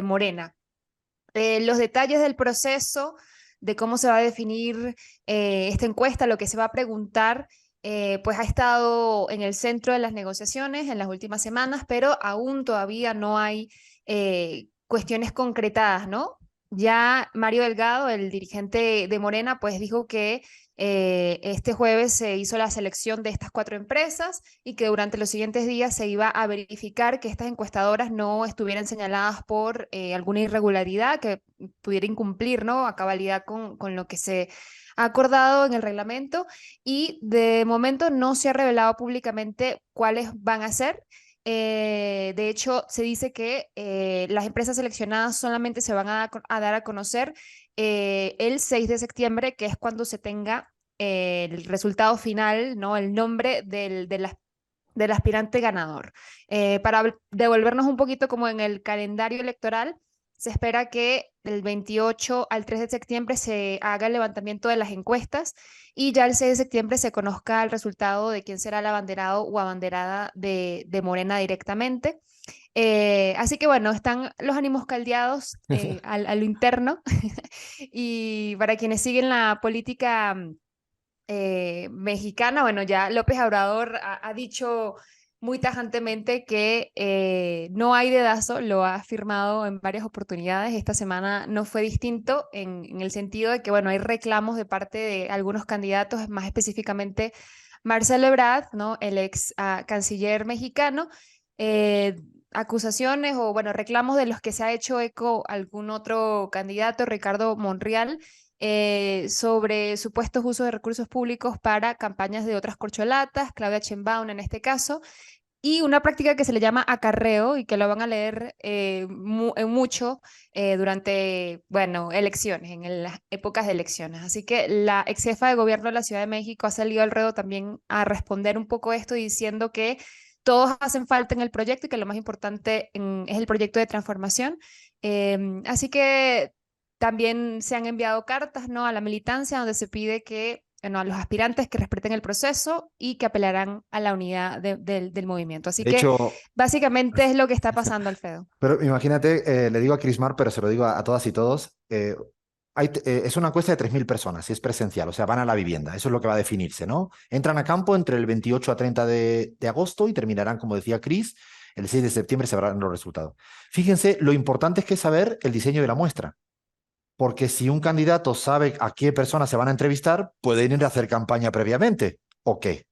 Morena. Los detalles del proceso, de cómo se va a definir esta encuesta, lo que se va a preguntar, pues ha estado en el centro de las negociaciones en las últimas semanas, pero aún todavía no hay cuestiones concretadas, ¿no? Ya Mario Delgado, el dirigente de Morena, pues dijo que este jueves se hizo la selección de estas 4 empresas y que durante los siguientes días se iba a verificar que estas encuestadoras no estuvieran señaladas por alguna irregularidad que pudiera incumplir, ¿no? A cabalidad con lo que se ha acordado en el reglamento, y de momento no se ha revelado públicamente cuáles van a ser. De hecho, se dice que las empresas seleccionadas solamente se van a dar a conocer el 6 de septiembre, que es cuando se tenga el resultado final, ¿no? El nombre del aspirante ganador. Para devolvernos un poquito como en el calendario electoral, se espera que del 28 al 3 de septiembre se haga el levantamiento de las encuestas y ya el 6 de septiembre se conozca el resultado de quién será el abanderado o abanderada de Morena directamente. Así que bueno, están los ánimos caldeados a lo interno y para quienes siguen la política mexicana, bueno, ya López Obrador ha dicho muy tajantemente que no hay dedazo, lo ha afirmado en varias oportunidades. Esta semana no fue distinto en el sentido de que, bueno, hay reclamos de parte de algunos candidatos, más específicamente Marcelo Ebrard, ¿no? El ex canciller mexicano, acusaciones o, bueno, reclamos de los que se ha hecho eco algún otro candidato, Ricardo Monreal, sobre supuestos usos de recursos públicos para campañas de otras corcholatas, Claudia Sheinbaum en este caso, y una práctica que se le llama acarreo y que lo van a leer mucho durante, bueno, elecciones, en las épocas de elecciones. Así que la ex jefa de gobierno de la Ciudad de México ha salido al ruedo también a responder un poco esto diciendo que todos hacen falta en el proyecto y que lo más importante es el proyecto de transformación. Así que también se han enviado cartas, ¿no?, a la militancia donde se pide que, bueno, a los aspirantes que respeten el proceso y que apelarán a la unidad del movimiento. Así De que hecho, básicamente es lo que está pasando, Alfredo. pero imagínate, le digo a Crismar, pero se lo digo a todas y todos, es una encuesta de 3.000 personas y es presencial, o sea, van a la vivienda, eso es lo que va a definirse, ¿no? Entran a campo entre el 28 a 30 de agosto y terminarán, como decía Cris, el 6 de septiembre se verán los resultados. Fíjense, lo importante es que saber el diseño de la muestra, porque si un candidato sabe a qué personas se van a entrevistar, pueden ir a hacer campaña previamente, ¿o qué?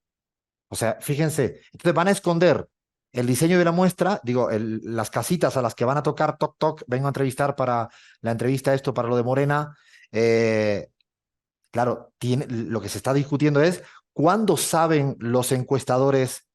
O sea, fíjense, entonces van a esconder el diseño de la muestra, digo, las casitas a las que van a tocar, toc, toc, vengo a entrevistar para la entrevista, esto, para lo de Morena. Claro, lo que se está discutiendo es cuándo saben los encuestadores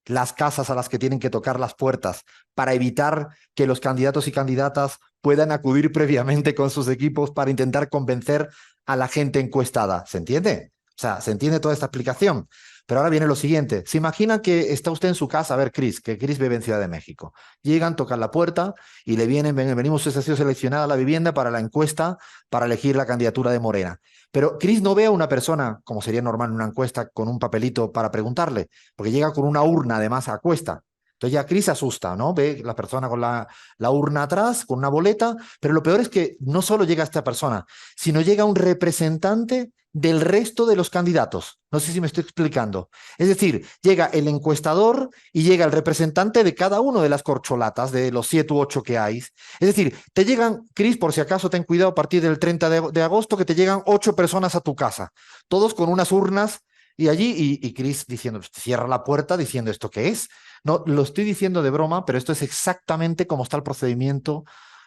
las casas a las que tienen que tocar las puertas para evitar que los candidatos y candidatas puedan acudir previamente con sus equipos para intentar convencer a la gente encuestada. ¿Se entiende? O sea, ¿se entiende toda esta explicación? Pero ahora viene lo siguiente. ¿Se imagina que está usted en su casa? A ver, Cris, que Cris vive en Ciudad de México. Llegan, tocan la puerta y le venimos, usted ha sido seleccionada a la vivienda para la encuesta para elegir la candidatura de Morena. Pero Cris no ve a una persona, como sería normal en una encuesta, con un papelito para preguntarle, porque llega con una urna además a cuesta. Entonces ya Cris se asusta, ¿no? Ve la persona con la urna atrás, con una boleta, pero lo peor es que no solo llega esta persona, sino llega un representante del resto de los candidatos. No sé si me estoy explicando. Es decir, llega el encuestador y llega el representante de cada uno de las corcholatas, de los 7 u 8 que hay. Es decir, te llegan, Cris, por si acaso ten cuidado a partir del 30 de agosto, que te llegan 8 personas a tu casa, todos con unas urnas y allí, y Cris diciendo, cierra la puerta diciendo, ¿esto qué es? No, lo estoy diciendo de broma, pero esto es exactamente como está el procedimiento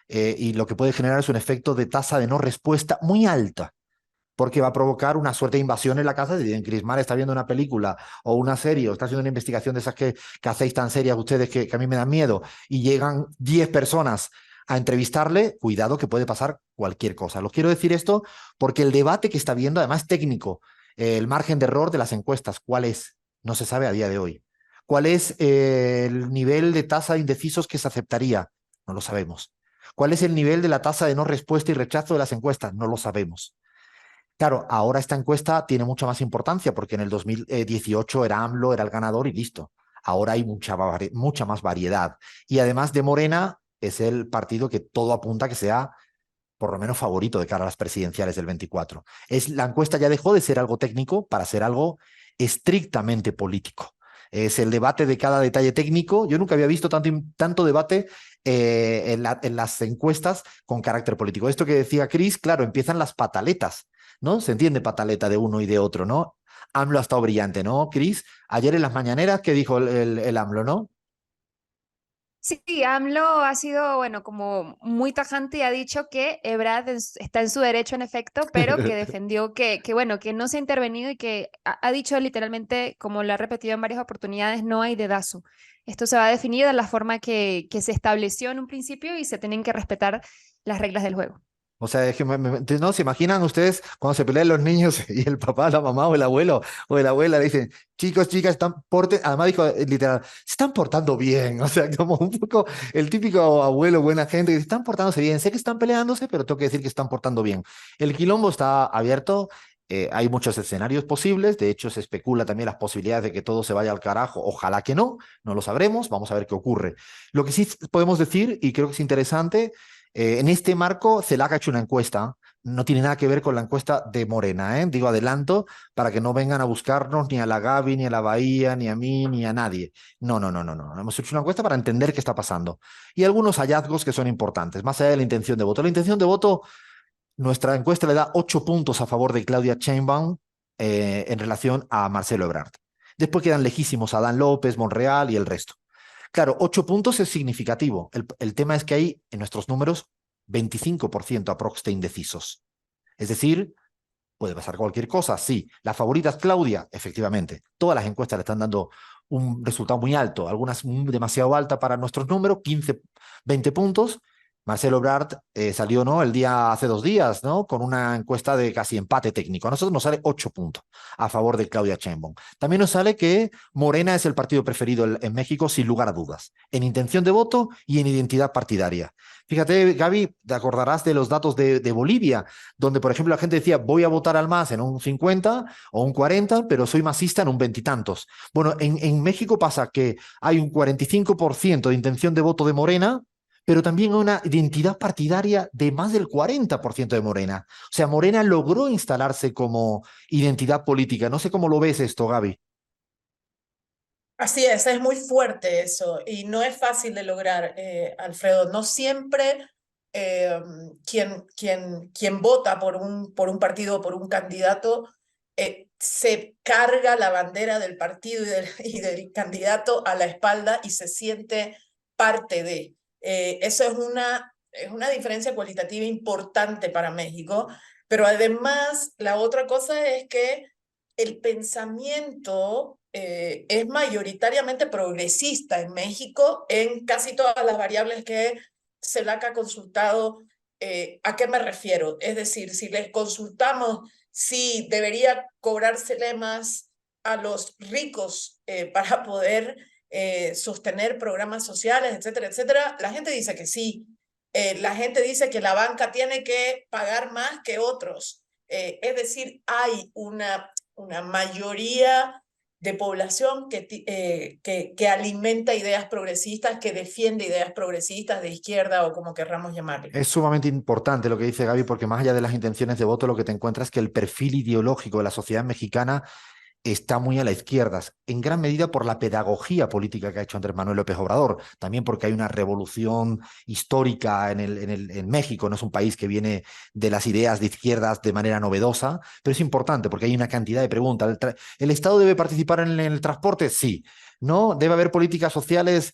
y lo que puede generar es un efecto de tasa de no respuesta muy alta, porque va a provocar una suerte de invasión en la casa. Si Crismar está viendo una película o una serie o está haciendo una investigación de esas que hacéis tan serias ustedes que a mí me dan miedo y llegan 10 personas a entrevistarle, cuidado que puede pasar cualquier cosa. Lo quiero decir esto porque el debate que está viendo además es técnico. El margen de error de las encuestas, ¿cuál es? No se sabe a día de hoy. ¿Cuál es el nivel de tasa de indecisos que se aceptaría? No lo sabemos. ¿Cuál es el nivel de la tasa de no respuesta y rechazo de las encuestas? No lo sabemos. Claro, ahora esta encuesta tiene mucha más importancia porque en el 2018 era AMLO, era el ganador y listo. Ahora hay mucha más variedad. Y además de Morena, es el partido que todo apunta a que sea por lo menos favorito de cara a las presidenciales del 24. La encuesta ya dejó de ser algo técnico para ser algo estrictamente político. Es el debate de cada detalle técnico. Yo nunca había visto tanto debate en las encuestas con carácter político. Esto que decía Cris, claro, empiezan las pataletas, ¿no? Se entiende pataleta de uno y de otro, ¿no? AMLO ha estado brillante, ¿no, Cris? Ayer en las mañaneras, ¿qué dijo el AMLO, no? Sí, AMLO ha sido, bueno, como muy tajante y ha dicho que Ebrard está en su derecho, en efecto, pero que defendió bueno, que no se ha intervenido y que ha dicho literalmente, como lo ha repetido en varias oportunidades, no hay dedazo. Esto se va a definir de la forma que se estableció en un principio y se tienen que respetar las reglas del juego. O sea, es que ¿no? ¿Se imaginan ustedes cuando se pelean los niños y el papá, la mamá o el abuelo o la abuela le dicen, chicos, chicas, además dijo literal, se están portando bien? O sea, como un poco el típico abuelo, buena gente, que están portándose bien. Sé que están peleándose, pero tengo que decir que están portando bien. El quilombo está abierto. Hay muchos escenarios posibles. De hecho, se especula también las posibilidades de que todo se vaya al carajo. Ojalá que no lo sabremos. Vamos a ver qué ocurre. Lo que sí podemos decir, y creo que es interesante, en este marco, CELAC ha hecho una encuesta, no tiene nada que ver con la encuesta de Morena, ¿eh? Digo, adelanto, para que no vengan a buscarnos ni a la Gaby, ni a la Bahía, ni a mí, ni a nadie. No. Hemos hecho una encuesta para entender qué está pasando. Y algunos hallazgos que son importantes, más allá de la intención de voto. La intención de voto, nuestra encuesta le da 8 puntos a favor de Claudia Sheinbaum en relación a Marcelo Ebrard. Después quedan lejísimos Adán López, Monreal y el resto. Claro, 8 puntos es significativo. El tema es que hay en nuestros números 25% aprox de indecisos. Es decir, puede pasar cualquier cosa. Sí, la favorita es Claudia, efectivamente. Todas las encuestas le están dando un resultado muy alto, algunas demasiado alta para nuestros números, 15, 20 puntos. Marcelo Ebrard salió, ¿no? Hace 2 días, ¿no? Con una encuesta de casi empate técnico. A nosotros nos sale 8 puntos a favor de Claudia Sheinbaum. También nos sale que Morena es el partido preferido en México, sin lugar a dudas, en intención de voto y en identidad partidaria. Fíjate, Gaby, te acordarás de los datos de Bolivia, donde, por ejemplo, la gente decía, voy a votar al MAS en un 50 o un 40, pero soy masista en un 20 y tantos. Bueno, en México pasa que hay un 45% de intención de voto de Morena, pero también una identidad partidaria de más del 40% de Morena. O sea, Morena logró instalarse como identidad política. No sé cómo lo ves esto, Gaby. Así es muy fuerte eso y no es fácil de lograr, Alfredo. No siempre quien vota por un partido o por un candidato se carga la bandera del partido y del candidato a la espalda y se siente parte de. Eso es una diferencia cualitativa importante para México, pero además la otra cosa es que el pensamiento es mayoritariamente progresista en México en casi todas las variables que CELAC ha consultado. ¿A qué me refiero? Es decir, si les consultamos si debería cobrársele más a los ricos para poder sostener programas sociales, etcétera, etcétera, la gente dice que sí. La gente dice que la banca tiene que pagar más que otros. Es decir, hay una mayoría de población que alimenta ideas progresistas, que defiende ideas progresistas de izquierda o como querramos llamarle. Es sumamente importante lo que dice Gaby, porque más allá de las intenciones de voto, lo que te encuentras es que el perfil ideológico de la sociedad mexicana está muy a la izquierda, en gran medida por la pedagogía política que ha hecho Andrés Manuel López Obrador, también porque hay una revolución histórica en México, no es un país que viene de las ideas de izquierdas de manera novedosa, pero es importante porque hay una cantidad de preguntas. ¿El Estado debe participar en el transporte? Sí. ¿No? ¿Debe haber políticas sociales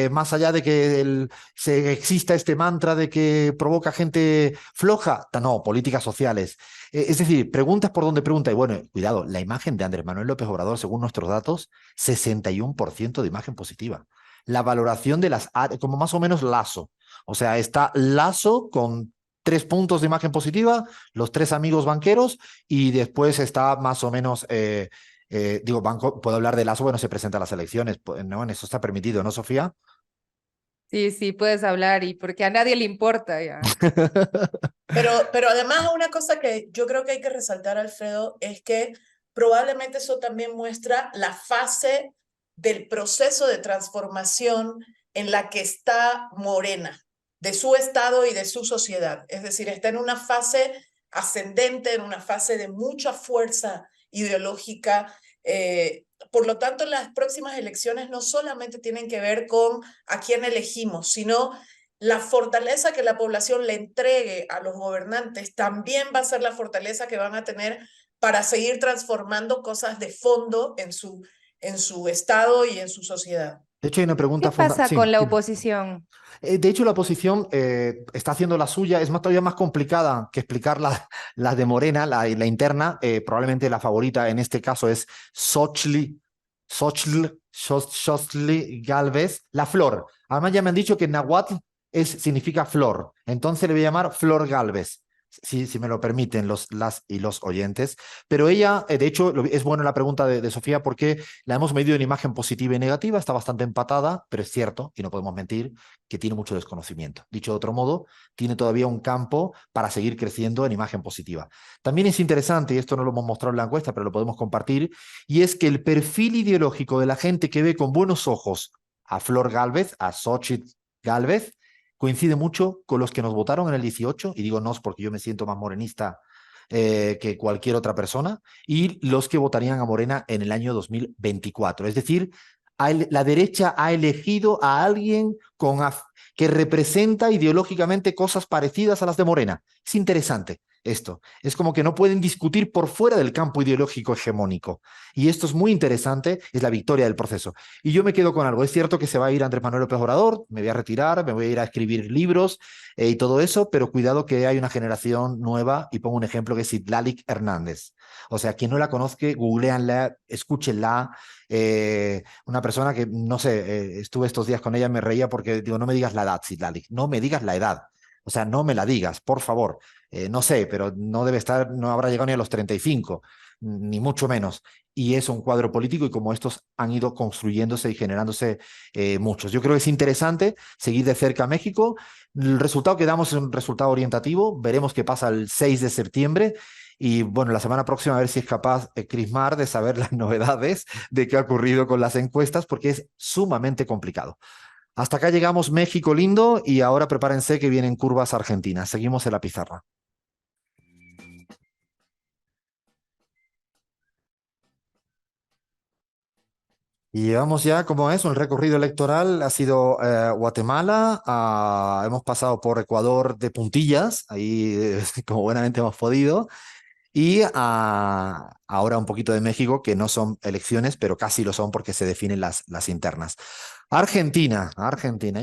más allá de que exista este mantra de que provoca gente floja? No, políticas sociales. Es decir, preguntas por donde pregunta. Y bueno, cuidado, la imagen de Andrés Manuel López Obrador, según nuestros datos, 61% de imagen positiva. La valoración de como más o menos Lazo. O sea, está Lazo con 3 puntos de imagen positiva, los 3 amigos banqueros, y después está más o menos... puedo hablar de Lazo, bueno, se presenta a las elecciones, ¿no? En eso está permitido, ¿no, Sofía? Sí, puedes hablar y porque a nadie le importa ya. Pero además una cosa que yo creo que hay que resaltar, Alfredo, es que probablemente eso también muestra la fase del proceso de transformación en la que está Morena, de su estado y de su sociedad. Es decir, está en una fase ascendente, en una fase de mucha fuerza ideológica. Por lo tanto, las próximas elecciones no solamente tienen que ver con a quién elegimos, sino la fortaleza que la población le entregue a los gobernantes también va a ser la fortaleza que van a tener para seguir transformando cosas de fondo en su estado y en su sociedad. De hecho, hay una pregunta ¿Qué pasa sí, con la dime. oposición? De hecho, la oposición está haciendo la suya, es todavía más complicada que explicar la de Morena, la interna. Probablemente la favorita en este caso es Xochitl Gálvez, la flor. Además, ya me han dicho que náhuatl significa flor, entonces le voy a llamar Flor Gálvez. Si me lo permiten las y los oyentes. Pero ella, de hecho, es buena la pregunta de Sofía porque la hemos medido en imagen positiva y negativa, está bastante empatada, pero es cierto, y no podemos mentir, que tiene mucho desconocimiento. Dicho de otro modo, tiene todavía un campo para seguir creciendo en imagen positiva. También es interesante, y esto no lo hemos mostrado en la encuesta, pero lo podemos compartir, y es que el perfil ideológico de la gente que ve con buenos ojos a Flor Gálvez, a Xochitl Gálvez, coincide mucho con los que nos votaron en el 18, y digo nos porque yo me siento más morenista que cualquier otra persona, y los que votarían a Morena en el año 2024. Es decir, la derecha ha elegido a alguien que representa ideológicamente cosas parecidas a las de Morena. Es interesante. esto. Es como que no pueden discutir por fuera del campo ideológico hegemónico. Y esto es muy interesante, es la victoria del proceso. Y yo me quedo con algo. Es cierto que se va a ir Andrés Manuel López Obrador, me voy a retirar, me voy a ir a escribir libros y todo eso, pero cuidado que hay una generación nueva, y pongo un ejemplo que es Citlali Hernández. O sea, quien no la conozca, googleanla, escúchenla. Una persona que, no sé, estuve estos días con ella, me reía porque digo, no me digas la edad, Citlali, no me digas la edad. O sea, no me la digas, por favor. No sé, pero no debe estar, no habrá llegado ni a los 35, ni mucho menos. Y es un cuadro político, y como estos han ido construyéndose y generándose muchos. Yo creo que es interesante seguir de cerca a México. El resultado que damos es un resultado orientativo. Veremos qué pasa el 6 de septiembre. Y bueno, la semana próxima a ver si es capaz Crismar de saber las novedades de qué ha ocurrido con las encuestas, porque es sumamente complicado. Hasta acá llegamos, México lindo, y ahora prepárense que vienen curvas argentinas. Seguimos en la pizarra. Y llevamos ya, como es, un recorrido electoral. Ha sido Guatemala, hemos pasado por Ecuador de puntillas, ahí como buenamente hemos podido, y ahora un poquito de México, que no son elecciones, pero casi lo son porque se definen las internas. Argentina.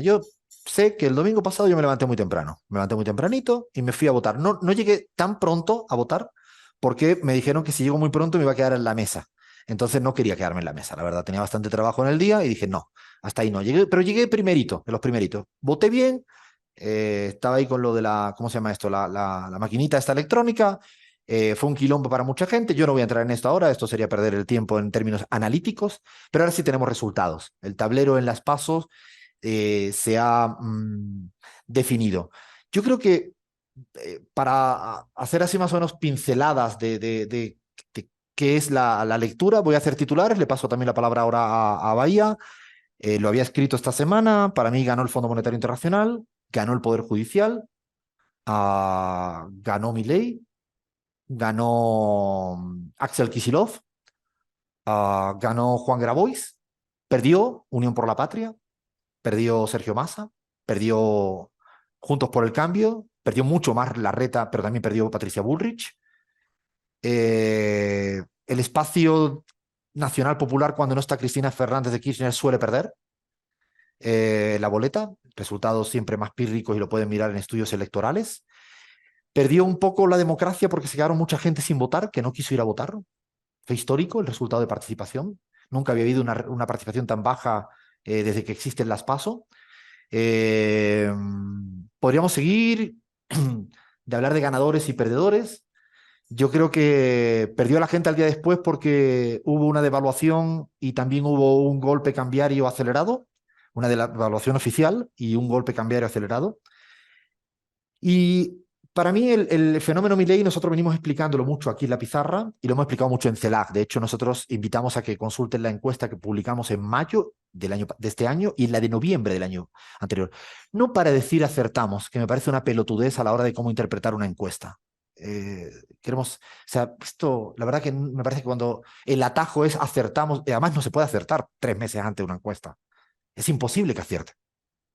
Yo sé que el domingo pasado yo me levanté muy temprano, me levanté muy tempranito y me fui a votar. No llegué tan pronto a votar porque me dijeron que si llego muy pronto me iba a quedar en la mesa. Entonces no quería quedarme en la mesa, la verdad, tenía bastante trabajo en el día y dije, no, hasta ahí no. Llegué, pero llegué primerito, de los primeritos. Voté bien, estaba ahí con lo de la, ¿cómo se llama esto? La maquinita esta electrónica. Fue un quilombo para mucha gente. Yo no voy a entrar en esto ahora, esto sería perder el tiempo en términos analíticos, pero ahora sí tenemos resultados. El tablero en las PASO se ha definido. Yo creo que para hacer así más o menos pinceladas de qué es la lectura, voy a hacer titulares, le paso también la palabra ahora a Bahía. Lo había escrito esta semana, para mí ganó el Fondo Monetario Internacional, ganó el Poder Judicial, ganó Milei, ganó Axel Kicillof, ganó Juan Grabois, perdió Unión por la Patria, perdió Sergio Massa, perdió Juntos por el Cambio, perdió mucho más Larreta, pero también perdió Patricia Bullrich. El espacio nacional popular, cuando no está Cristina Fernández de Kirchner, suele perder. La boleta, resultados siempre más pírricos y lo pueden mirar en estudios electorales. Perdió un poco la democracia porque se quedaron mucha gente sin votar, que no quiso ir a votar. Fue histórico el resultado de participación. Nunca había habido una participación tan baja desde que existen las PASO. Podríamos seguir de hablar de ganadores y perdedores. Yo creo que perdió la gente al día después porque hubo una devaluación y también hubo un golpe cambiario acelerado, una devaluación oficial y un golpe cambiario acelerado. Y para mí el fenómeno Milei nosotros venimos explicándolo mucho aquí en la pizarra y lo hemos explicado mucho en CELAC. De hecho, nosotros invitamos a que consulten la encuesta que publicamos en mayo de este año y la de noviembre del año anterior. No para decir acertamos, que me parece una pelotudez a la hora de cómo interpretar una encuesta. Queremos, o sea, esto, la verdad que me parece que cuando el atajo es acertamos, además no se puede acertar 3 meses antes de una encuesta. Es imposible que acierte,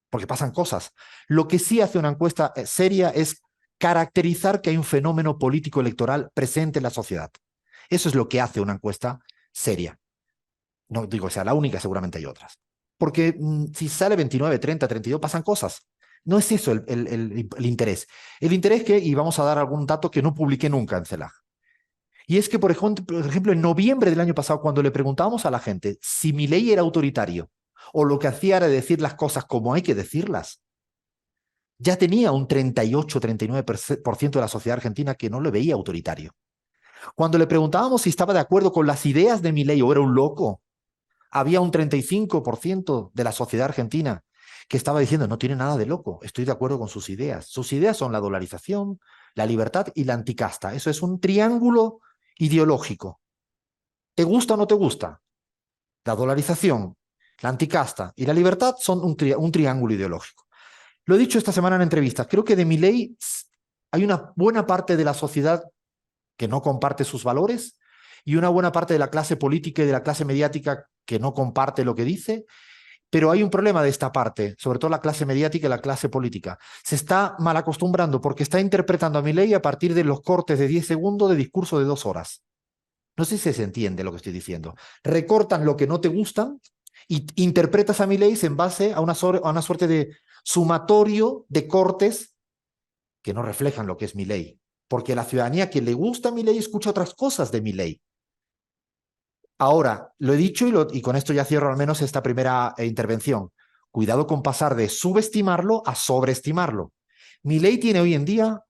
porque pasan cosas. Lo que sí hace una encuesta seria es caracterizar que hay un fenómeno político electoral presente en la sociedad. Eso es lo que hace una encuesta seria. No digo que sea la única, seguramente hay otras. Porque si sale 29, 30, 32, pasan cosas. No es eso el interés. El interés que, y vamos a dar algún dato que no publiqué nunca en CELAC, y es que, por ejemplo, en noviembre del año pasado, cuando le preguntábamos a la gente si Milei era autoritario o lo que hacía era decir las cosas como hay que decirlas, ya tenía un 38-39% de la sociedad argentina que no lo veía autoritario. Cuando le preguntábamos si estaba de acuerdo con las ideas de Milei o era un loco, había un 35% de la sociedad argentina que estaba diciendo, no tiene nada de loco, estoy de acuerdo con sus ideas. Sus ideas son la dolarización, la libertad y la anticasta. Eso es un triángulo ideológico. ¿Te gusta o no te gusta? La dolarización, la anticasta y la libertad son un triángulo ideológico. Lo he dicho esta semana en entrevistas, creo que de Milei hay una buena parte de la sociedad que no comparte sus valores y una buena parte de la clase política y de la clase mediática que no comparte lo que dice, Pero hay un problema de esta parte, sobre todo la clase mediática y la clase política. Se está mal acostumbrando porque está interpretando a Milei a partir de los cortes de 10 segundos de discurso de 2 horas. No sé si se entiende lo que estoy diciendo. Recortan lo que no te gustan y interpretas a Milei en base a una suerte de sumatorio de cortes que no reflejan lo que es Milei. Porque la ciudadanía que le gusta a Milei escucha otras cosas de Milei. Ahora, lo he dicho y con esto ya cierro al menos esta primera intervención. Cuidado con pasar de subestimarlo a sobreestimarlo. Milei tiene hoy en día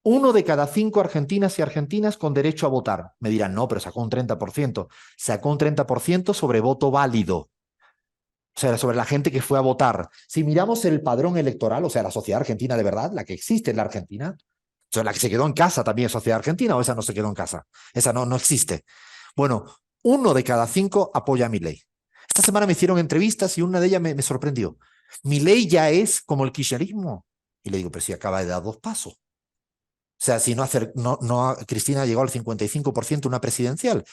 1 de cada 5 argentinas y argentinas con derecho a votar. Me dirán, no, pero sacó un 30%. Sacó un 30% sobre voto válido. O sea, sobre la gente que fue a votar. Si miramos el padrón electoral, o sea, la sociedad argentina de verdad, la que existe en la Argentina, o sea, la que se quedó en casa también es sociedad argentina, o esa no se quedó en casa. Esa no existe. Bueno, 1 de cada 5 apoya a Milei. Esta semana me hicieron entrevistas y una de ellas me sorprendió. Milei ya es como el kirchnerismo. Y le digo, pero si acaba de dar 2 pasos. O sea, si Cristina llegó al 55% una presidencial.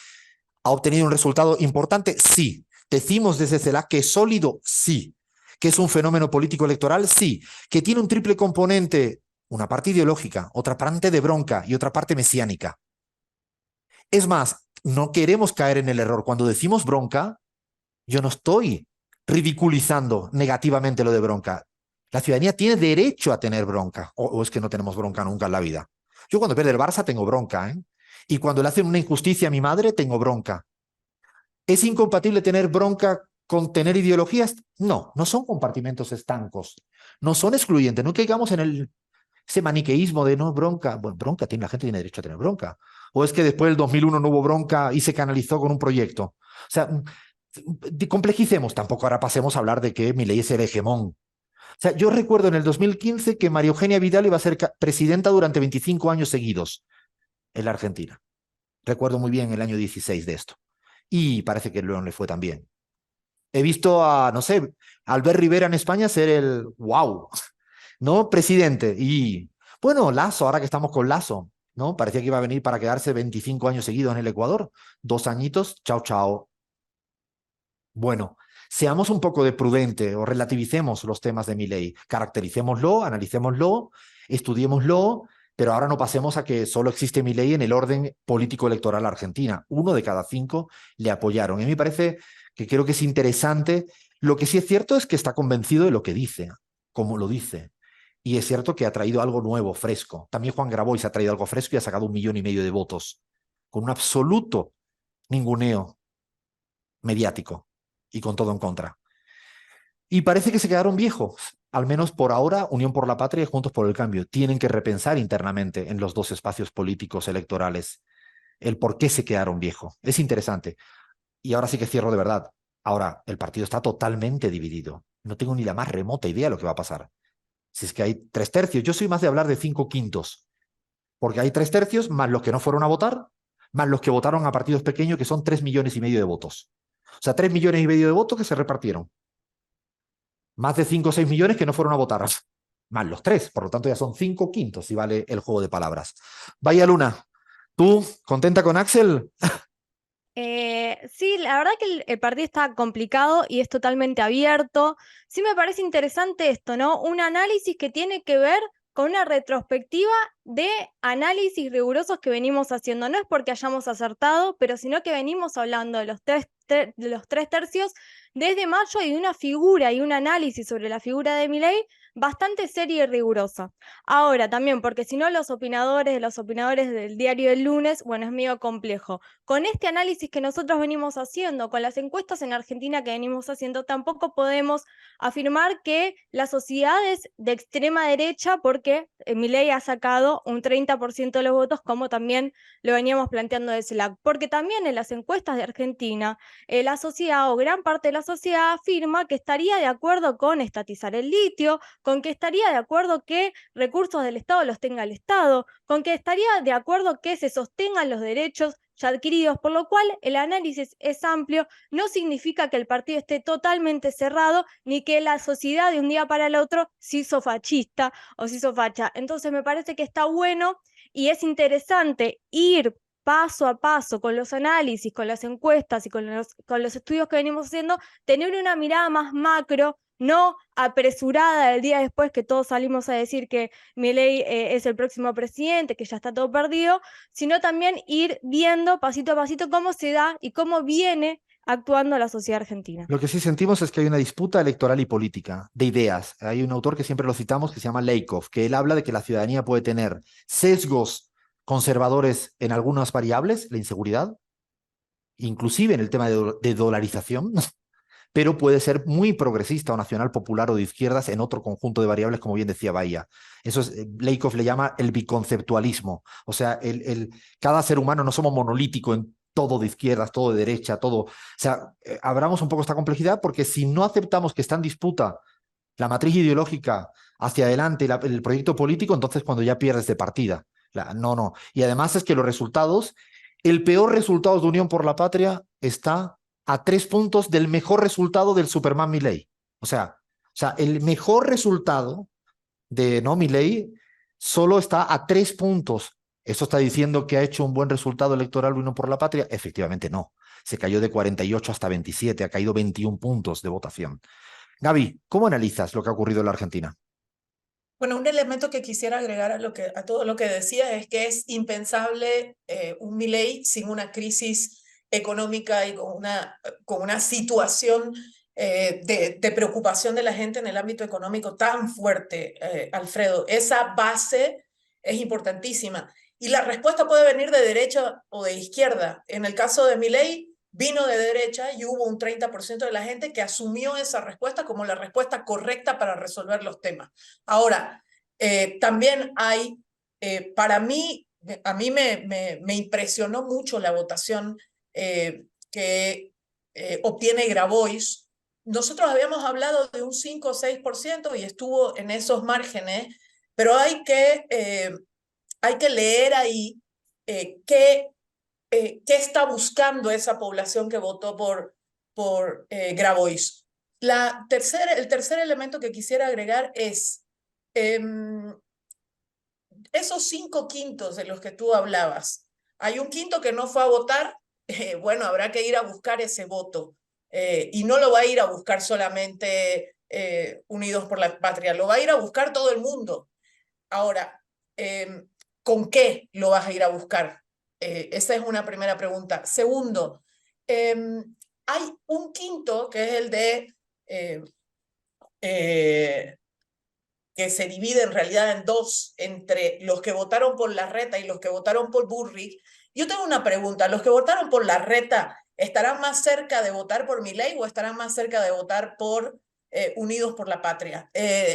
¿Ha obtenido un resultado importante? Sí. Decimos desde CELAC que es sólido, sí. Que es un fenómeno político electoral, sí. Que tiene un triple componente, una parte ideológica, otra parte de bronca y otra parte mesiánica. Es más, no queremos caer en el error. Cuando decimos bronca, yo no estoy ridiculizando negativamente lo de bronca. La ciudadanía tiene derecho a tener bronca, o es que no tenemos bronca nunca en la vida. Yo cuando pierde el Barça tengo bronca, ¿eh? Y cuando le hacen una injusticia a mi madre tengo bronca. ¿Es incompatible tener bronca con tener ideologías? No, no son compartimentos estancos, no son excluyentes. No caigamos en ese maniqueísmo de no bronca. Bueno, bronca, la gente tiene derecho a tener bronca. ¿O es que después del 2001 no hubo bronca y se canalizó con un proyecto? O sea, complejicemos, tampoco ahora pasemos a hablar de que Milei es el hegemón. O sea, yo recuerdo en el 2015 que María Eugenia Vidal iba a ser presidenta durante 25 años seguidos en la Argentina. Recuerdo muy bien el año 16 de esto. Y parece que no le fue tan bien. He visto a, no sé, Albert Rivera en España ser el wow, ¿no? Presidente. Y bueno, Lasso, ahora que estamos con Lasso, ¿no? Parecía que iba a venir para quedarse 25 años seguidos en el Ecuador. 2 añitos, chao, chao. Bueno, seamos un poco de prudente o relativicemos los temas de Milei. Caractericémoslo, analicémoslo, estudiémoslo, pero ahora no pasemos a que solo existe Milei en el orden político electoral argentina. 1 de cada 5 le apoyaron. Y a mí me parece que creo que es interesante. Lo que sí es cierto es que está convencido de lo que dice, como lo dice. Y es cierto que ha traído algo nuevo, fresco. También Juan Grabois ha traído algo fresco y ha sacado 1,5 millones de votos, con un absoluto ninguneo mediático y con todo en contra. Y parece que se quedaron viejos. Al menos por ahora, Unión por la Patria y Juntos por el Cambio tienen que repensar internamente en los 2 espacios políticos electorales el por qué se quedaron viejos. Es interesante. Y ahora sí que cierro de verdad. Ahora, el partido está totalmente dividido. No tengo ni la más remota idea de lo que va a pasar. Si es que hay 3/3, yo soy más de hablar de 5/5, porque hay 3/3 más los que no fueron a votar, más los que votaron a partidos pequeños, que son 3,5 millones de votos. O sea, 3,5 millones de votos que se repartieron. Más de 5 o 6 millones que no fueron a votar. Más los 3. Por lo tanto, ya son 5/5 si vale el juego de palabras. Vaya Luna, ¿tú contenta con Axel? Sí, la verdad que el partido está complicado y es totalmente abierto. Sí me parece interesante esto, ¿no? Un análisis que tiene que ver con una retrospectiva de análisis rigurosos que venimos haciendo. No es porque hayamos acertado, pero sino que venimos hablando de los 3/3 desde mayo y de una figura y un análisis sobre la figura de Milei bastante seria y rigurosa. Ahora también, porque si no los opinadores del diario del lunes, bueno, es medio complejo. Con este análisis que nosotros venimos haciendo, con las encuestas en Argentina que venimos haciendo, tampoco podemos afirmar que la sociedad es de extrema derecha porque Milei ha sacado un 30% de los votos, como también lo veníamos planteando de CELAC. Porque también en las encuestas de Argentina, la sociedad o gran parte de la sociedad afirma que estaría de acuerdo con estatizar el litio, con que estaría de acuerdo que recursos del Estado los tenga el Estado, con que estaría de acuerdo que se sostengan los derechos ya adquiridos, por lo cual el análisis es amplio, no significa que el partido esté totalmente cerrado, ni que la sociedad de un día para el otro se hizo fascista o se hizo facha. Entonces me parece que está bueno y es interesante ir paso a paso, con los análisis, con las encuestas y con los estudios que venimos haciendo, tener una mirada más macro, no apresurada el día después que todos salimos a decir que Milei es el próximo presidente, que ya está todo perdido, sino también ir viendo pasito a pasito cómo se da y cómo viene actuando la sociedad argentina. Lo que sí sentimos es que hay una disputa electoral y política de ideas. Hay un autor que siempre lo citamos que se llama Leikov, que él habla de que la ciudadanía puede tener sesgos conservadores en algunas variables, la inseguridad, inclusive en el tema de dolarización, pero puede ser muy progresista o nacional, popular o de izquierdas en otro conjunto de variables, como bien decía Bahía. Eso es, Leikov le llama el biconceptualismo. O sea, cada ser humano no somos monolítico en todo de izquierdas, todo de derecha, todo. O sea, abramos un poco esta complejidad porque si no aceptamos que está en disputa la matriz ideológica hacia adelante, el proyecto político, entonces cuando ya pierdes de partida. No. Y además es que los resultados, el peor resultado de Unión por la Patria está a 3 puntos del mejor resultado del Superman Milei. O sea, el mejor resultado de Milei solo está a 3 puntos. ¿Eso está diciendo que ha hecho un buen resultado electoral Unión por la Patria? Efectivamente no. Se cayó de 48 hasta 27, ha caído 21 puntos de votación. Gaby, ¿cómo analizas lo que ha ocurrido en la Argentina? Bueno, un elemento que quisiera agregar a todo lo que decía es que es impensable un Milei sin una crisis económica y con una situación de preocupación de la gente en el ámbito económico tan fuerte, Alfredo. Esa base es importantísima. Y la respuesta puede venir de derecha o de izquierda. En el caso de Milei, vino de derecha y hubo un 30% de la gente que asumió esa respuesta como la respuesta correcta para resolver los temas. Ahora, también hay, para mí, a mí me impresionó mucho la votación que obtiene Grabois. Nosotros habíamos hablado de un 5 o 6% y estuvo en esos márgenes, pero hay que leer ahí qué está buscando esa población que votó por Grabois. El tercer elemento que quisiera agregar es esos 5 quintos de los que tú hablabas. Hay un quinto que no fue a votar, bueno, habrá que ir a buscar ese voto. Y no lo va a ir a buscar solamente Unidos por la Patria, lo va a ir a buscar todo el mundo. Ahora, ¿con qué lo vas a ir a buscar? Esa es una primera pregunta. Segundo, hay un quinto que es el de que se divide en realidad en dos, entre los que votaron por Larreta y los que votaron por Burrich. Yo tengo una pregunta, ¿los que votaron por Larreta estarán más cerca de votar por Milei o estarán más cerca de votar por Unidos por la Patria?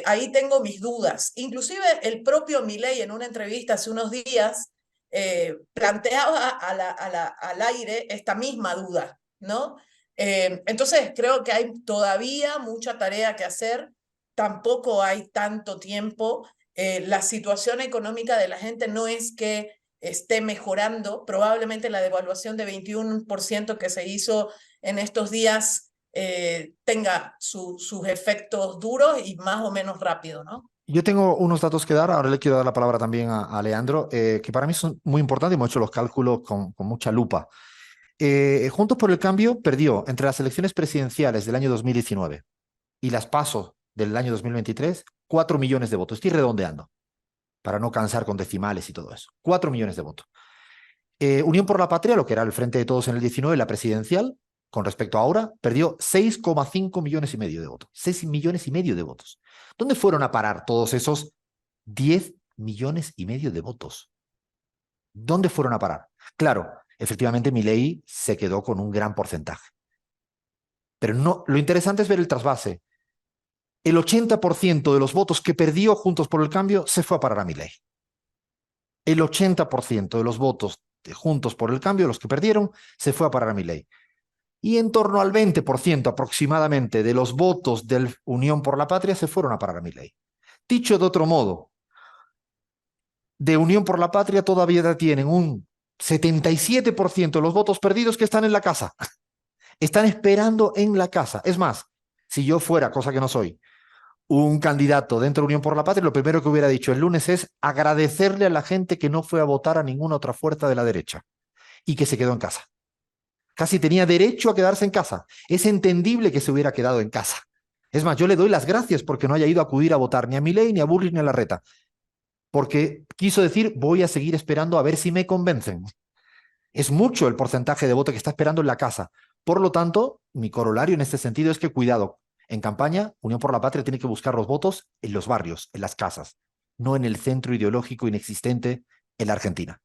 Ahí tengo mis dudas. Inclusive el propio Milei en una entrevista hace unos días planteaba al aire esta misma duda, ¿no? Entonces creo que hay todavía mucha tarea que hacer. Tampoco hay tanto tiempo. La situación económica de la gente no es que esté mejorando. Probablemente la devaluación de 21% que se hizo en estos días tenga sus efectos duros y más o menos rápido, ¿no? Yo tengo unos datos que dar, ahora le quiero dar la palabra también a Leandro, que para mí son muy importantes y hemos hecho los cálculos con mucha lupa. Juntos por el Cambio perdió entre las elecciones presidenciales del año 2019 y las PASO del año 2023, 4 millones de votos. Estoy redondeando, para no cansar con decimales y todo eso. 4 millones de votos. Unión por la Patria, lo que era el Frente de Todos en el 19, la presidencial, con respecto a ahora, perdió 6,5 millones y medio de votos. 6 millones y medio de votos. ¿Dónde fueron a parar todos esos 10 millones y medio de votos? ¿Dónde fueron a parar? Claro, efectivamente Milei se quedó con un gran porcentaje. Pero no, lo interesante es ver el trasvase. El 80% de los votos que perdió Juntos por el Cambio se fue a parar a Milei. El 80% de los votos de Juntos por el Cambio, los que perdieron, se fue a parar a Milei. Y en torno al 20% aproximadamente de los votos de Unión por la Patria se fueron a parar a Milei. Dicho de otro modo, de Unión por la Patria todavía tienen un 77% de los votos perdidos que están en la casa. Están esperando en la casa. Es más, si yo fuera, cosa que no soy, un candidato dentro de Unión por la Patria, lo primero que hubiera dicho el lunes es agradecerle a la gente que no fue a votar a ninguna otra fuerza de la derecha. y que se quedó en casa. Casi tenía derecho a quedarse en casa. Es entendible que se hubiera quedado en casa. Es más, yo le doy las gracias porque no haya ido a acudir a votar ni a Milei, ni a Bullrich, ni a Larreta. Porque quiso decir, voy a seguir esperando a ver si me convencen. Es mucho el porcentaje de voto que está esperando en la casa. Por lo tanto, mi corolario en este sentido es que, cuidado, en campaña, Unión por la Patria tiene que buscar los votos en los barrios, en las casas, no en el centro ideológico inexistente en la Argentina.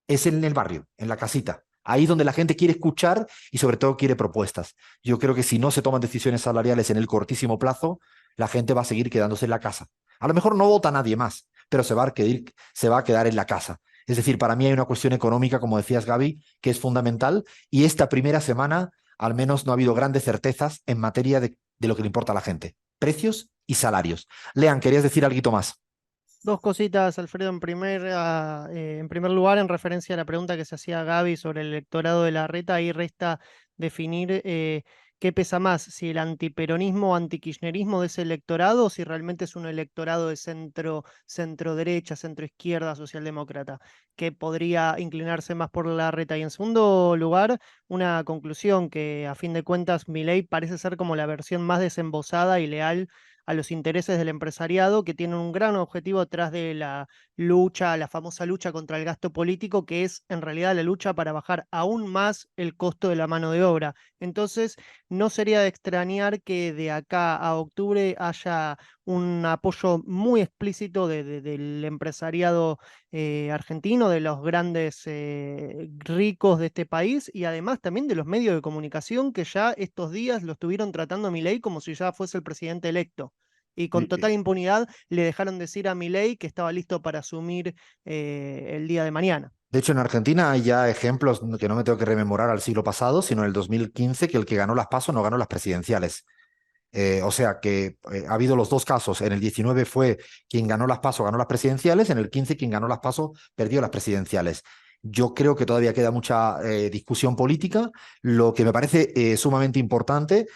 Es en el barrio, en la casita. Ahí donde la gente quiere escuchar y sobre todo quiere propuestas. Yo creo que si no se toman decisiones salariales en el cortísimo plazo, la gente va a seguir quedándose en la casa. A lo mejor no vota nadie más, pero se va a quedar en la casa. Es decir, para mí hay una cuestión económica, como decías, Gaby, que es fundamental, y esta primera semana al menos no ha habido grandes certezas en materia de lo que le importa a la gente. Precios y salarios. Lean, ¿querías decir algo más? Dos cositas, Alfredo. En primer lugar, en referencia a la pregunta que se hacía Gaby sobre el electorado de Larreta, ahí resta definir qué pesa más, si el antiperonismo o antikirchnerismo de ese electorado, o si realmente es un electorado de centro-derecha, centro-izquierda, socialdemócrata, que podría inclinarse más por Larreta. Y en segundo lugar, una conclusión que a fin de cuentas Milei parece ser como la versión más desembosada y leal a los intereses del empresariado, que tienen un gran objetivo detrás de la lucha, la famosa lucha contra el gasto político, que es en realidad la lucha para bajar aún más el costo de la mano de obra. Entonces, no sería de extrañar que de acá a octubre haya un apoyo muy explícito del empresariado argentino, de los grandes ricos de este país y además también de los medios de comunicación que ya estos días lo estuvieron tratando a Milei como si ya fuese el presidente electo. Y con total impunidad le dejaron decir a Milei que estaba listo para asumir el día de mañana. De hecho, en Argentina hay ya ejemplos que no me tengo que rememorar al siglo pasado, sino en el 2015, que el que ganó las PASO no ganó las presidenciales. O sea que ha habido los dos casos. En el 19 fue quien ganó las PASO, ganó las presidenciales. En el 15 quien ganó las PASO perdió las presidenciales. Yo creo que todavía queda mucha discusión política. Lo que me parece sumamente importante,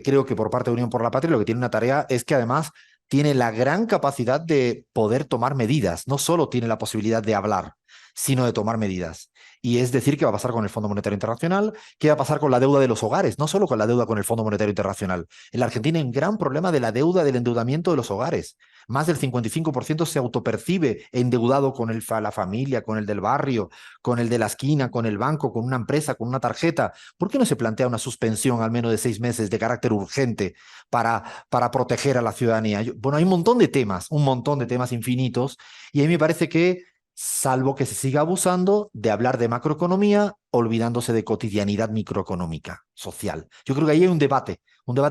creo que por parte de Unión por la Patria lo que tiene una tarea es que además tiene la gran capacidad de poder tomar medidas. No solo tiene la posibilidad de hablar, sino de tomar medidas. Y es decir, ¿qué va a pasar con el Fondo Monetario Internacional? ¿Qué va a pasar con la deuda de los hogares? No solo con la deuda con el Fondo Monetario Internacional. En la Argentina hay un gran problema de la deuda, del endeudamiento de los hogares. Más del 55% se autopercibe endeudado con la familia, con el del barrio, con el de la esquina, con el banco, con una empresa, con una tarjeta. ¿Por qué no se plantea una suspensión al menos de 6 meses de carácter urgente para proteger a la ciudadanía? Bueno, hay un montón de temas infinitos, y a mí me parece que salvo que se siga abusando de hablar de macroeconomía, olvidándose de cotidianidad microeconómica, social. Yo creo que ahí hay un debate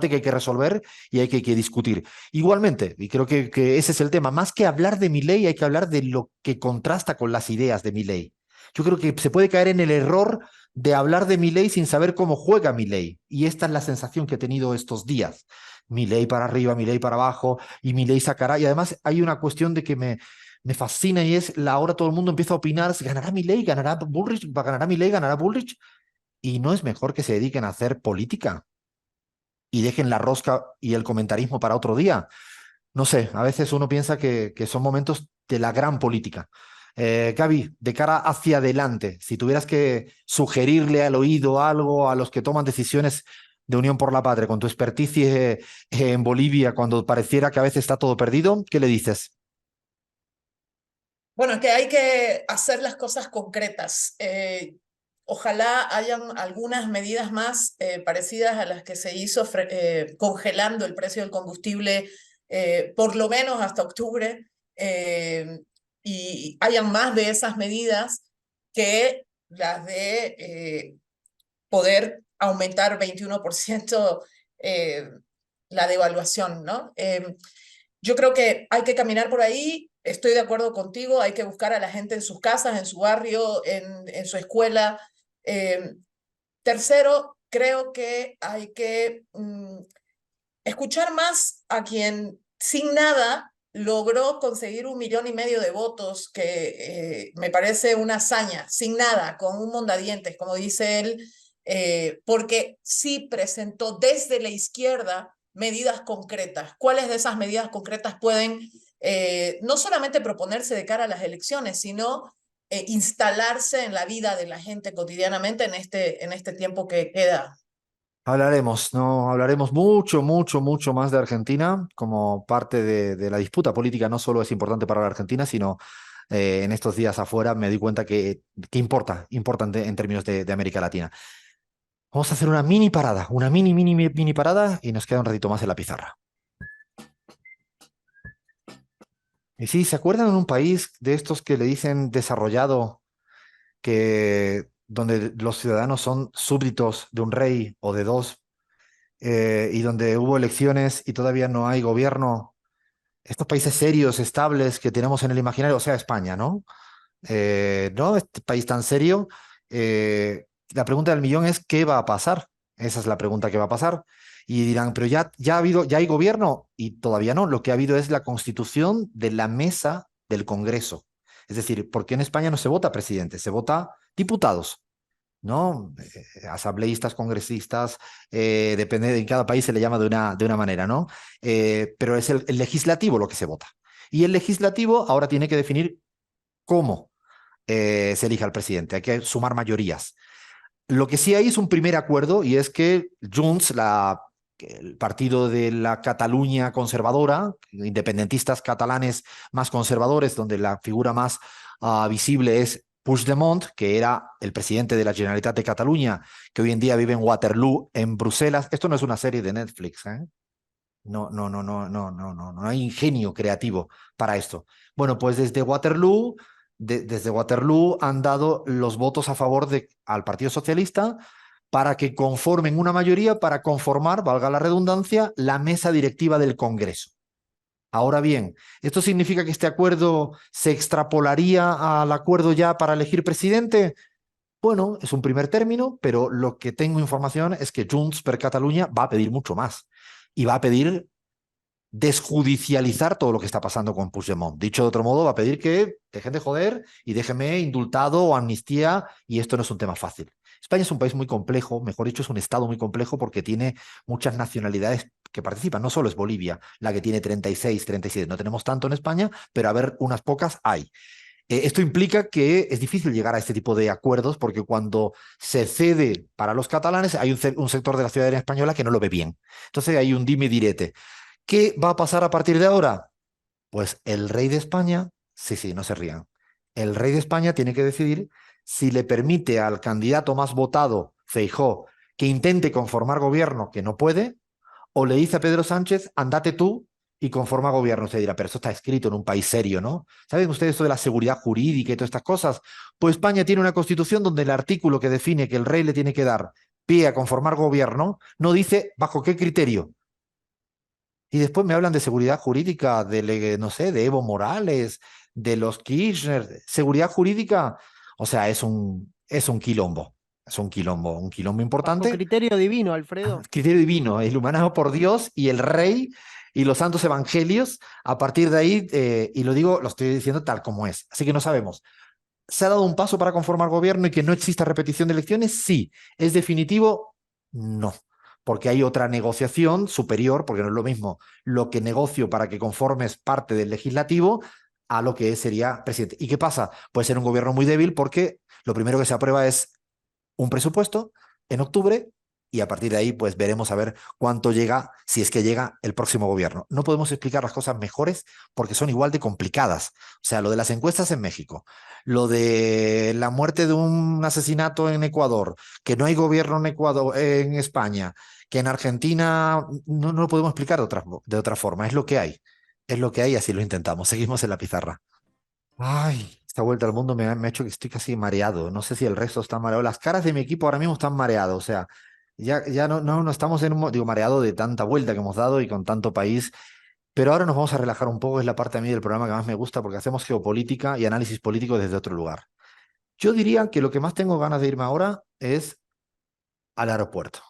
que hay que resolver y hay que discutir. Igualmente, y creo que ese es el tema, más que hablar de Milei, hay que hablar de lo que contrasta con las ideas de Milei. Yo creo que se puede caer en el error de hablar de Milei sin saber cómo juega Milei, y esta es la sensación que he tenido estos días. Milei para arriba, Milei para abajo, y Milei sacará, y además hay una cuestión de que me fascina, y es ahora todo el mundo empieza a opinar, ganará Milei, ganará Bullrich, ganará Milei, ganará Bullrich, y no es mejor que se dediquen a hacer política y dejen la rosca y el comentarismo para otro día. No sé, a veces uno piensa que son momentos de la gran política. Gaby, de cara hacia adelante, si tuvieras que sugerirle al oído algo a los que toman decisiones de Unión por la Patria, con tu expertise en Bolivia, cuando pareciera que a veces está todo perdido, ¿qué le dices? Bueno, que hay que hacer las cosas concretas. Ojalá hayan algunas medidas más parecidas a las que se hizo congelando el precio del combustible por lo menos hasta octubre, y hayan más de esas medidas que las de poder aumentar 21% la devaluación, ¿no? Yo creo que hay que caminar por ahí. Estoy de acuerdo contigo, hay que buscar a la gente en sus casas, en su barrio, en su escuela. Tercero, creo que hay que escuchar más a quien sin nada logró conseguir 1,5 millones de votos, que me parece una hazaña, sin nada, con un mondadientes, como dice él, porque sí presentó desde la izquierda medidas concretas. ¿Cuáles de esas medidas concretas pueden no solamente proponerse de cara a las elecciones, sino instalarse en la vida de la gente cotidianamente en este tiempo que queda. Hablaremos, ¿no? Hablaremos mucho, mucho, mucho más de Argentina como parte de la disputa política. No solo es importante para la Argentina, sino en estos días afuera me di cuenta que importa en términos de América Latina. Vamos a hacer una mini parada, una mini parada y nos queda un ratito más en la pizarra. Y sí, ¿se acuerdan de un país de estos que le dicen desarrollado, donde los ciudadanos son súbditos de un rey o de dos, y donde hubo elecciones y todavía no hay gobierno? Estos países serios, estables que tenemos en el imaginario, o sea, España, ¿no? ¿No? Este país tan serio. La pregunta del millón es, ¿qué va a pasar? Esa es la pregunta que va a pasar. Y dirán, pero ya hay gobierno, y todavía no. Lo que ha habido es la constitución de la mesa del Congreso. Es decir, porque en España no se vota presidente, se vota diputados, ¿no? Asambleístas, congresistas, depende, en cada país se le llama de una manera, ¿no? Pero es el legislativo lo que se vota. Y el legislativo ahora tiene que definir cómo se elija al presidente. Hay que sumar mayorías. Lo que sí hay es un primer acuerdo, y es que Junts, el partido de la Cataluña conservadora, independentistas catalanes más conservadores, donde la figura más visible es Puigdemont, que era el presidente de la Generalitat de Cataluña, que hoy en día vive en Waterloo, en Bruselas. Esto no es una serie de Netflix, ¿eh? No, no, no, no, no, no, no, no hay ingenio creativo para esto. Bueno, pues desde Waterloo han dado los votos a favor al Partido Socialista para que conformen una mayoría para conformar, valga la redundancia, la mesa directiva del Congreso. Ahora bien, ¿esto significa que este acuerdo se extrapolaría al acuerdo ya para elegir presidente? Bueno, es un primer término, pero lo que tengo información es que Junts per Catalunya va a pedir mucho más y va a pedir desjudicializar todo lo que está pasando con Puigdemont. Dicho de otro modo, va a pedir que dejen de joder y déjenme indultado o amnistía, y esto no es un tema fácil. España es un país muy complejo, mejor dicho, es un estado muy complejo porque tiene muchas nacionalidades que participan. No solo es Bolivia la que tiene 36, 37, no tenemos tanto en España, pero a ver, unas pocas hay. Esto implica que es difícil llegar a este tipo de acuerdos porque cuando se cede para los catalanes hay un sector de la ciudadanía española que no lo ve bien. Entonces hay un dime direte. ¿Qué va a pasar a partir de ahora? Pues el rey de España, sí, no se rían, el rey de España tiene que decidir si le permite al candidato más votado, Feijóo, que intente conformar gobierno, que no puede, o le dice a Pedro Sánchez, andate tú y conforma gobierno. Usted dirá, pero eso está escrito en un país serio, ¿no? ¿Saben ustedes esto de la seguridad jurídica y todas estas cosas? Pues España tiene una constitución donde el artículo que define que el rey le tiene que dar pie a conformar gobierno no dice bajo qué criterio. Y después me hablan de seguridad jurídica, no sé, de Evo Morales, de los Kirchner. Seguridad jurídica, o sea, es un quilombo. Es un quilombo Bajo importante. criterio divino, Alfredo. Criterio divino, iluminado por Dios y el rey y los santos evangelios. A partir de ahí, y lo estoy diciendo tal como es. Así que no sabemos. ¿Se ha dado un paso para conformar gobierno y que no exista repetición de elecciones? Sí. ¿Es definitivo? No. Porque hay otra negociación superior, porque no es lo mismo lo que negocio para que conformes parte del legislativo a lo que sería presidente. ¿Y qué pasa? Puede ser un gobierno muy débil porque lo primero que se aprueba es un presupuesto en octubre, y a partir de ahí pues veremos a ver cuánto llega, si es que llega el próximo gobierno. No podemos explicar las cosas mejores porque son igual de complicadas. O sea, lo de las encuestas en México, lo de la muerte de un asesinato en Ecuador, que no hay gobierno en Ecuador, en España, que en Argentina no lo podemos explicar de otra forma. Es lo que hay. Es lo que hay, así lo intentamos. Seguimos en la pizarra. Ay, esta vuelta al mundo me ha hecho que estoy casi mareado. No sé si el resto está mareado. Las caras de mi equipo ahora mismo están mareados. O sea, ya no estamos en digo, mareado de tanta vuelta que hemos dado y con tanto país. Pero ahora nos vamos a relajar un poco. Es la parte a mí del programa que más me gusta porque hacemos geopolítica y análisis político desde otro lugar. Yo diría que lo que más tengo ganas de irme ahora es al aeropuerto.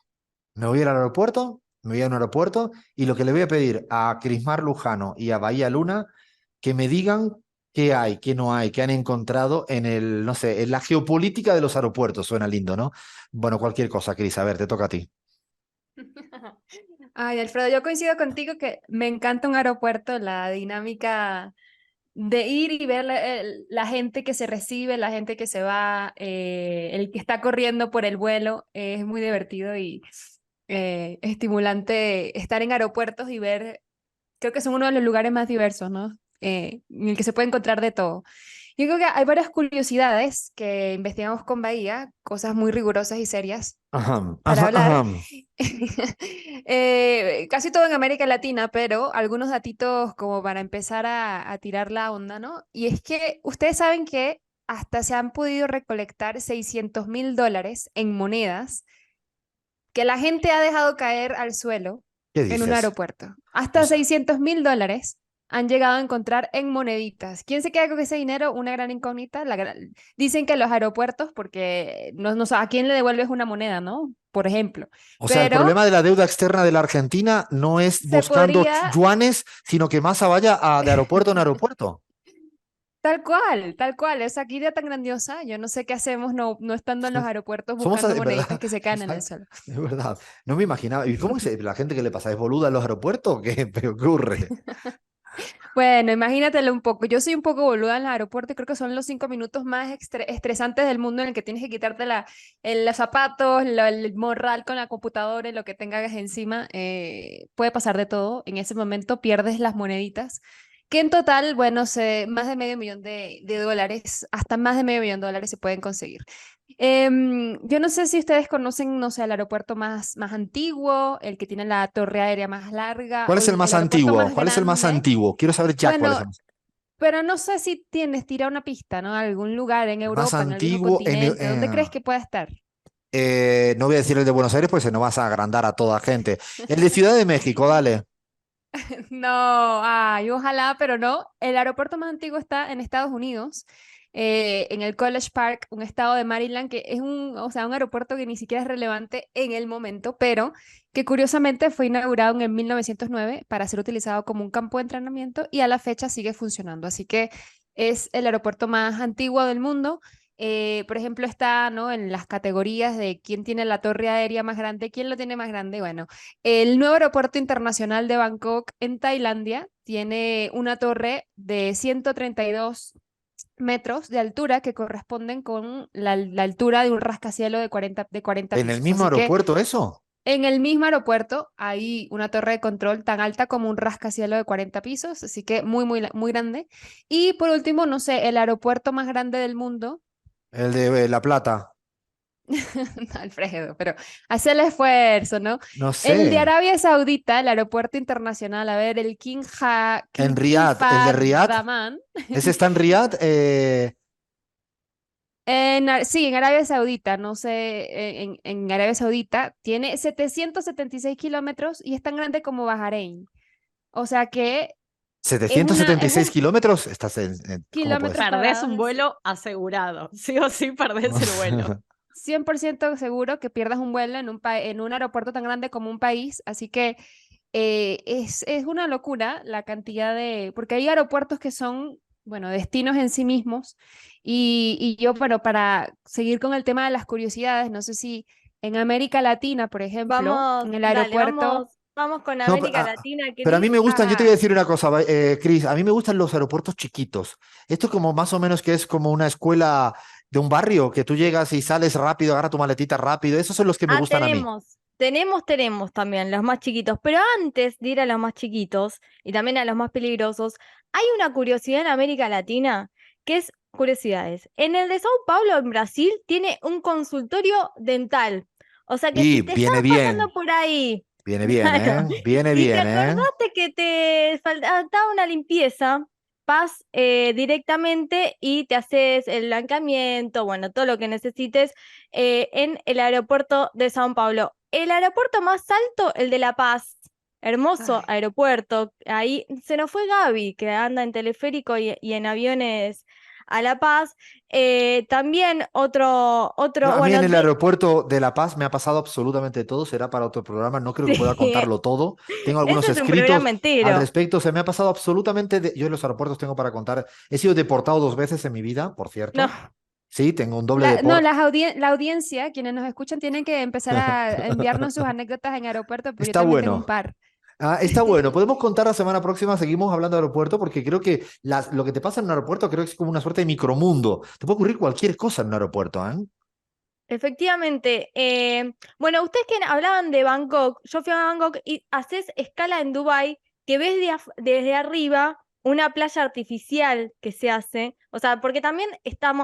Me voy al aeropuerto, me voy a un aeropuerto y lo que le voy a pedir a Crismar Lujano y a Bahía Luna, que me digan qué hay, qué no hay, qué han encontrado no sé, en la geopolítica de los aeropuertos. Suena lindo, ¿no? Bueno, cualquier cosa, Cris, a ver, te toca a ti. Ay, Alfredo, yo coincido contigo que me encanta un aeropuerto, la dinámica de ir y ver la gente que se recibe, la gente que se va, el que está corriendo por el vuelo, es muy divertido y estimulante estar en aeropuertos y ver, creo que son uno de los lugares más diversos, ¿no? En el que se puede encontrar de todo. Yo creo que hay varias curiosidades que investigamos con Bahía, cosas muy rigurosas y serias Ajá, para ajá, hablar. ajá. Casi todo en América Latina, pero algunos datitos como para empezar a tirar la onda, ¿no? Y es que ustedes saben que hasta se han podido recolectar $600.000 en monedas que la gente ha dejado caer al suelo ¿Qué en un dices? aeropuerto. O Hasta sea, $600.000 han llegado a encontrar en moneditas. ¿Quién se queda con ese dinero? Una gran incógnita. Dicen que los aeropuertos, porque ¿a quién le devuelves una moneda, no? Por ejemplo. o sea, el Pero problema de la deuda externa de la Argentina no es se buscando podría, yuanes, sino que Massa vaya de aeropuerto en aeropuerto. tal cual. Esa aquí idea tan grandiosa. Yo no sé qué hacemos no estando en los aeropuertos Somos, buscando es moneditas verdad, que se caen en el exacto, suelo. es verdad. No me imaginaba. ¿Y cómo es la gente que le pasa? ¿Es boluda en los aeropuertos? ¿Qué ocurre? Bueno, imagínatelo un poco. Yo soy un poco boluda en el aeropuerto y creo que son los 5 minutos más estresantes del mundo en el que tienes que quitarte los zapatos, el morral con la computadora y lo que tengas encima. Puede pasar de todo. En ese momento pierdes las moneditas, que en total, bueno, más de medio millón de dólares, hasta más de medio millón de dólares se pueden conseguir. Yo no sé si ustedes conocen, no sé, el aeropuerto más antiguo, el que tiene la torre aérea más larga ¿Cuál o es el más el aeropuerto antiguo? más ¿Cuál es el más grande. antiguo? Quiero saber ya cuál es Bueno, el más, pero no sé si tira una pista, ¿no? Algún lugar en el más Europa, en el viejo antiguo. continente, ¿dónde crees que pueda estar? No voy a decir el de Buenos Aires, pues se nos vas a agrandar a toda gente. El de Ciudad de México, dale. No, ay, ojalá, pero no. El aeropuerto más antiguo está en Estados Unidos, en el College Park, un estado de Maryland, que es o sea, un aeropuerto que ni siquiera es relevante en el momento, pero que curiosamente fue inaugurado en el 1909 para ser utilizado como un campo de entrenamiento y a la fecha sigue funcionando. Así que es el aeropuerto más antiguo del mundo. Por ejemplo, está, ¿no? En las categorías de quién tiene la torre aérea más grande, quién lo tiene más grande. Bueno, el nuevo aeropuerto internacional de Bangkok en Tailandia tiene una torre de 132 metros de altura que corresponden con la altura de un rascacielos de 40 ¿En el pisos. mismo Así que aeropuerto eso? en el mismo aeropuerto hay una torre de control tan alta como un rascacielos de 40 pisos, así que muy, muy, muy grande. Y por último, no sé, el aeropuerto más grande del mundo. El de La Plata. Alfredo, pero hace el esfuerzo, ¿no? No sé. El de Arabia Saudita, el aeropuerto internacional, a ver, el En King Riad. El de Fahd Riad. Daman. Ese está en Riad. Sí, en Arabia Saudita, no sé, en Arabia Saudita tiene 776 kilómetros y es tan grande como Bahrein. O sea que es 776 un kilómetros. ¿Cómo puede kilómetros ser? Perdés cuadrados, un vuelo asegurado. Sí o sí perdés el vuelo. 100% seguro que pierdas un vuelo en un aeropuerto tan grande como un país, así que es una locura la cantidad porque hay aeropuertos que son, bueno, destinos en sí mismos, y yo, bueno, para seguir con el tema de las curiosidades, no sé si en América Latina, por ejemplo, Vamos, en el dale, aeropuerto, vamos con No, América Latina, pero a mí Cris. me gustan, yo te voy a ajá, decir una cosa, Cris, a mí me gustan los aeropuertos chiquitos. Esto como más o menos que es como una escuela de un barrio, que tú llegas y sales rápido, agarra tu maletita rápido. Esos son los que me Ah, gustan a mí. tenemos también los más chiquitos, pero antes de ir a los más chiquitos y también a los más peligrosos, hay una curiosidad en América Latina que es curiosidades. En el de Sao Paulo, en Brasil, tiene un consultorio dental. O sea que Y si te estás viene pasando bien, por ahí, viene bien, claro, ¿eh? Viene y te bien, ¿eh? acordaste que te faltaba una limpieza, vas directamente y te haces el blancamiento, bueno, todo lo que necesites en el aeropuerto de Sao Paulo. El aeropuerto más alto, el de La Paz. Hermoso ay, aeropuerto. Ahí se nos fue Gaby, que anda en teleférico y en aviones a La Paz. También A mí en bueno, el aeropuerto de La Paz me ha pasado absolutamente todo, será para otro programa, no creo que pueda sí, contarlo todo. Tengo algunos ese es un escritos programa al entero. respecto, se me ha pasado absolutamente, yo en los aeropuertos tengo para contar, he sido deportado 2 veces en mi vida, por No, cierto. Sí, tengo un doble No, deporte. la audiencia, quienes nos escuchan, tienen que empezar a enviarnos sus anécdotas en aeropuerto, pero yo Está también tengo un bueno. par. Está bueno, podemos contar la semana próxima, seguimos hablando de aeropuerto, porque creo que lo que te pasa en un aeropuerto creo que es como una suerte de micromundo. Te puede ocurrir cualquier cosa en un aeropuerto, ¿eh? Efectivamente. Bueno, ustedes que hablaban de Bangkok, yo fui a Bangkok y haces escala en Dubái, que ves desde arriba una playa artificial que se hace. O sea, porque también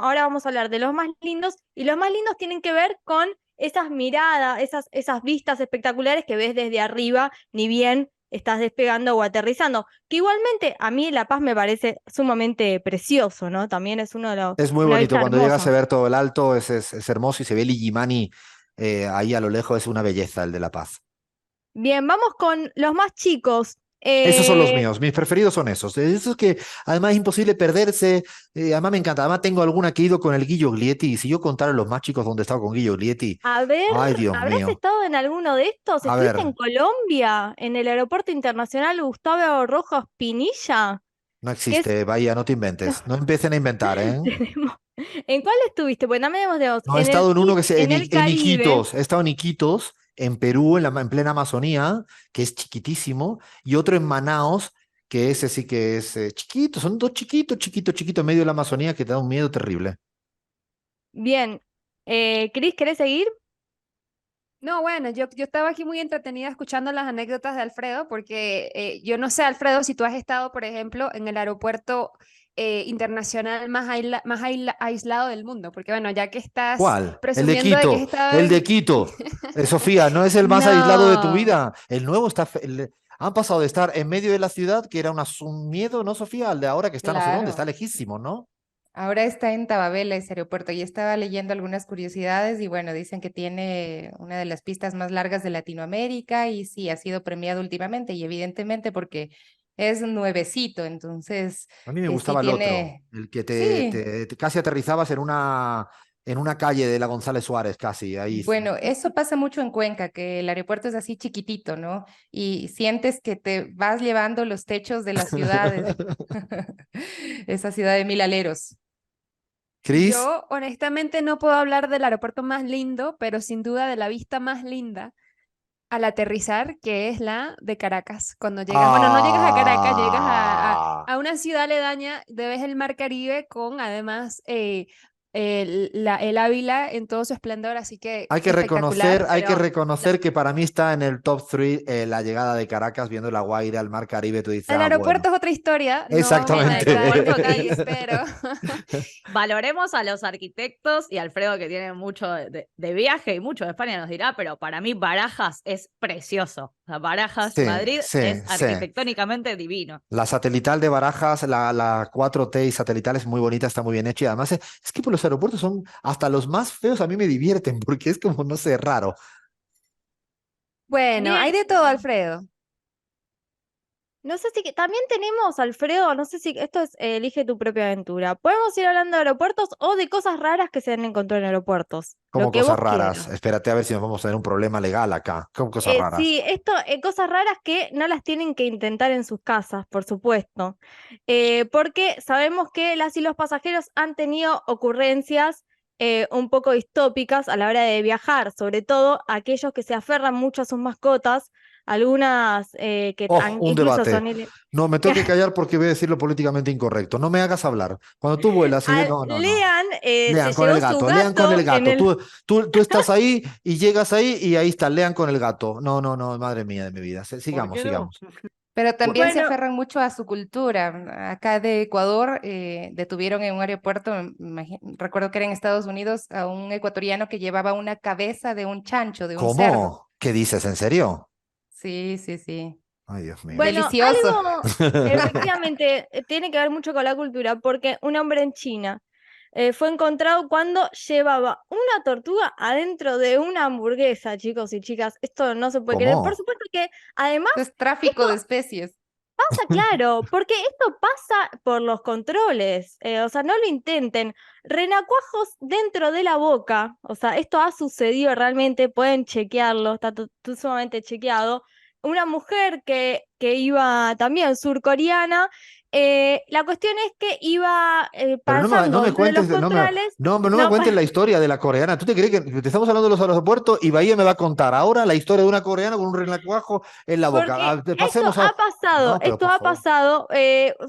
ahora vamos a hablar de los más lindos, y los más lindos tienen que ver con esas miradas, esas vistas espectaculares que ves desde arriba, ni bien estás despegando o aterrizando. Que igualmente a mí La Paz me parece sumamente precioso, ¿no? También es Es muy una bonito, vista cuando llegas a hermosa. ver todo el alto, es hermoso y se ve el Illimani ahí a lo lejos, es una belleza el de La Paz. Bien, vamos con los más chicos. Esos son los míos, mis preferidos son esos. Esos que además es imposible perderse, además me encanta, además tengo alguna que he ido con el Guillo Glietti, y si yo contara los más chicos donde he estado con Guillo Glietti, A ver, ay Dios ¿habrás mío, estado en alguno de estos? a ¿Estuviste en ver, Colombia, en el Aeropuerto Internacional Gustavo Rojas Pinilla? no Que es... existe, Bahía, no te inventes, no empiecen a inventar, ¿eh? tenemos- ¿En cuál estuviste? Pues también tenemos No, he estado en uno que En el en Caribe. Iquitos, he estado en Iquitos, en Perú, en plena Amazonía, que es chiquitísimo, y otro en Manaos, que ese sí que es chiquito, son dos chiquitos, en medio de la Amazonía que te da un miedo terrible. Bien. Cris, ¿querés seguir? No, bueno, yo estaba aquí muy entretenida escuchando las anécdotas de Alfredo, porque yo no sé, Alfredo, si tú has estado, por ejemplo, en el aeropuerto internacional más aislado del mundo, porque bueno, ya que estás ¿Cuál? El de presumiendo de que has Quito, estado el de en... Quito. Sofía, ¿no es el más aislado de tu No. vida? El nuevo está... han pasado de estar en medio de la ciudad, que era un miedo, ¿no, Sofía? Al de ahora que está no sé dónde, está Claro. lejísimo, ¿no? Ahora está en Tababela ese aeropuerto y estaba leyendo algunas curiosidades y bueno, dicen que tiene una de las pistas más largas de Latinoamérica y sí, ha sido premiado últimamente y evidentemente porque es nuevecito, entonces A mí me sí gustaba el otro, tiene, el que sí, casi aterrizabas en una calle de la González Suárez, casi, ahí. bueno, eso pasa mucho en Cuenca, que el aeropuerto es así chiquitito, ¿no? Y sientes que te vas llevando los techos de la ciudad, esa ciudad de mil aleros. Cris, Yo honestamente no puedo hablar del aeropuerto más lindo, pero sin duda de la vista más linda al aterrizar, que es la de Caracas. Cuando llegas, bueno, no llegas a Caracas, llegas ah, a una ciudad aledaña, ves el Mar Caribe con además el Ávila en todo su esplendor, así que espectacular, hay que pero no. reconocer que para mí está en el top 3 la llegada de Caracas, viendo la Guaira, el Mar Caribe, tú dices, El ah, bueno, aeropuerto es otra historia, no vamos El a entrar en exactamente. aeropuerto, detalles, Cris. pero Valoremos a los arquitectos y Alfredo, que tiene mucho de viaje y mucho de España, nos dirá, pero para mí Barajas es precioso. O sea, Barajas, Sí, Madrid, sí, es sí. arquitectónicamente divino. La satelital de Barajas, la 4T y satelital es muy bonita, está muy bien hecha. Y además es que por los aeropuertos son hasta los más feos a mí me divierten porque es como, no sé, raro. bueno, hay Bien. de todo, Alfredo. No sé si también tenemos, Alfredo, no sé si esto es elige tu propia aventura. Podemos ir hablando de aeropuertos o de cosas raras que se han encontrado en aeropuertos. Lo Como que cosas vos raras. quieras. Espérate a ver si nos vamos a tener un problema legal acá. Como cosas raras. Sí, cosas raras que no las tienen que intentar en sus casas, por supuesto. Porque sabemos que las y los pasajeros han tenido ocurrencias un poco distópicas a la hora de viajar, sobre todo aquellos que se aferran mucho a sus mascotas, algunas Oh, un incluso debate. son... No, me tengo que callar porque voy a decir lo políticamente incorrecto. No me hagas hablar. Cuando tú vuelas, no, no, no. Lean se Lean con el llevó su gato, lean con el gato en gato. el... Tú estás ahí y llegas ahí y ahí está, lean con el gato. No, no, no, madre mía de mi vida. ¿Por Sigamos, qué no? sigamos. Pero Bu- también se Bueno, aferran mucho a su cultura. Acá de Ecuador detuvieron en un aeropuerto, recuerdo que era en Estados Unidos, a un ecuatoriano que llevaba una cabeza de un chancho, de un cerdo. ¿Cómo? ¿Qué dices? ¿En serio? Sí, sí, sí. Ay, Dios mío. bueno, Delicioso. algo efectivamente tiene que ver mucho con la cultura, porque un hombre en China fue encontrado cuando llevaba una tortuga adentro de una hamburguesa, chicos y chicas. Esto no se puede creer. Por ¿Cómo? supuesto que además Es tráfico esto de especies. pasa, claro, porque esto pasa por los controles. O sea, no lo intenten. Renacuajos dentro de la boca. O sea, esto ha sucedido realmente, pueden chequearlo, está sumamente chequeado. Una mujer que iba también surcoreana la cuestión es que iba Pero no pasando me entre los cuentes, controles. no me No, cuentes la historia de la coreana. ¿Tú te crees que te estamos hablando de los aeropuertos y Bahía me va a contar ahora la historia de una coreana con un renacuajo en la boca? porque esto Pasemos a... ha pasado, No, pero esto por ha favor. pasado,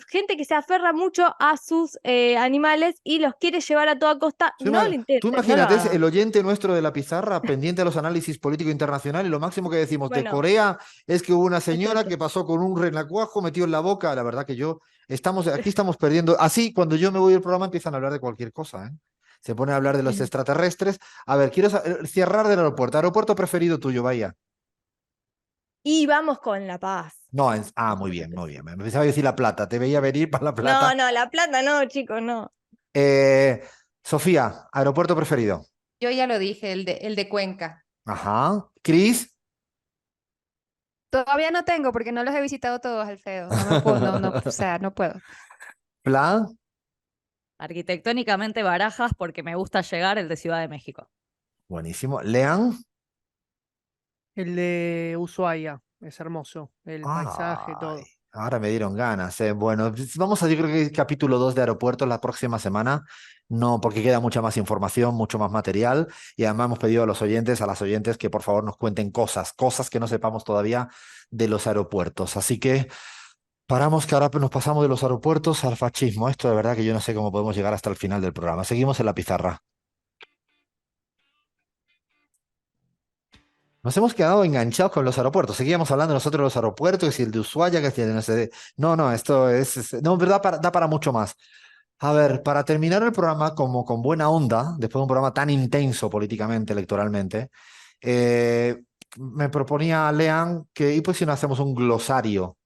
gente que se aferra mucho a sus animales y los quiere llevar a toda costa, no lo Tú intenten, no lo imagínate, es hagan. el oyente nuestro de la pizarra, pendiente a los análisis político internacional, y lo máximo que decimos de Bueno, Corea es que hubo una señora exacto. que pasó con un renacuajo metido en la boca. La verdad que aquí estamos perdiendo. Así, cuando yo me voy del programa empiezan a hablar de cualquier cosa, ¿eh? Se pone a hablar de los extraterrestres. A ver, quiero cerrar del aeropuerto. ¿Aeropuerto preferido tuyo, vaya? Y vamos con La Paz. No, muy bien, muy bien. Me pensaba decir La Plata, te veía venir para La Plata. No, La Plata no, chicos, no. Eh, Sofía, ¿aeropuerto preferido? Yo ya lo dije, el de Cuenca. Ajá. Cris, Todavía no tengo porque no los he visitado todos, Alfredo. No me puedo, o sea, no puedo. Plan. Arquitectónicamente Barajas porque me gusta llegar el de Ciudad de México. Buenísimo. Lean. El de Ushuaia, es hermoso, el paisaje, Ay, todo. ahora me dieron ganas. Bueno, pues vamos a, yo creo que capítulo 2 de aeropuertos la próxima semana. No, porque queda mucha más información, mucho más material. Y además hemos pedido a los oyentes, a las oyentes, que por favor nos cuenten cosas que no sepamos todavía de los aeropuertos. Así que paramos, que ahora nos pasamos de los aeropuertos al fascismo. Esto de verdad que yo no sé cómo podemos llegar hasta el final del programa. Seguimos en la pizarra. Nos hemos quedado enganchados con los aeropuertos. Seguíamos hablando nosotros de los aeropuertos, que si el de Ushuaia, que si el de no sé. No, esto no, en verdad da para mucho más. A ver, para terminar el programa como con buena onda, después de un programa tan intenso políticamente, electoralmente, eh, me proponía Lean que, y pues si no hacemos un glosario,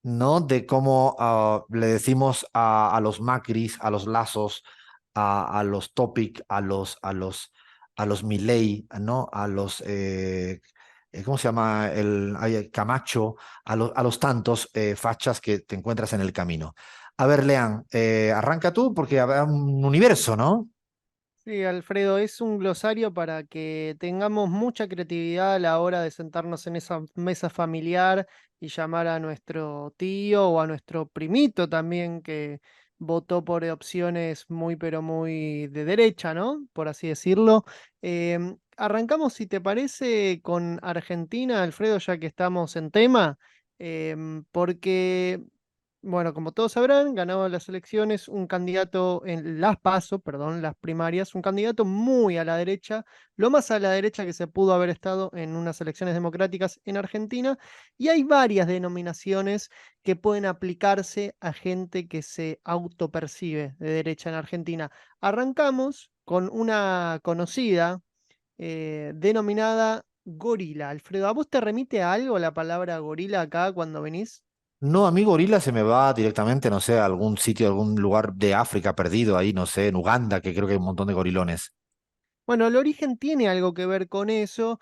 ¿no? De cómo le decimos a los Macris, a los Lazos, a los Topic, a los Milei, ¿no? A los, ¿cómo se llama? Camacho, a los tantos fachas que te encuentras en el camino. A ver, Lean, arranca tú porque habrá un universo, ¿no? Sí, Alfredo, es un glosario para que tengamos mucha creatividad a la hora de sentarnos en esa mesa familiar y llamar a nuestro tío o a nuestro primito también que votó por opciones muy pero muy de derecha, ¿no? Por así decirlo. Arrancamos, si te parece, con Argentina, Alfredo, ya que estamos en tema, porque bueno, como todos sabrán, ganó las elecciones un candidato en las PASO, perdón, las primarias, un candidato muy a la derecha, lo más a la derecha que se pudo haber estado en unas elecciones democráticas en Argentina, y hay varias denominaciones que pueden aplicarse a gente que se autopercibe de derecha en Argentina. Arrancamos con una conocida denominada gorila. Alfredo, ¿a vos te remite a algo la palabra gorila acá cuando venís? No, a mí gorila se me va directamente, no sé, a algún sitio, algún lugar de África perdido ahí, no sé, en Uganda, que creo que hay un montón de gorilones. Bueno, el origen tiene algo que ver con eso.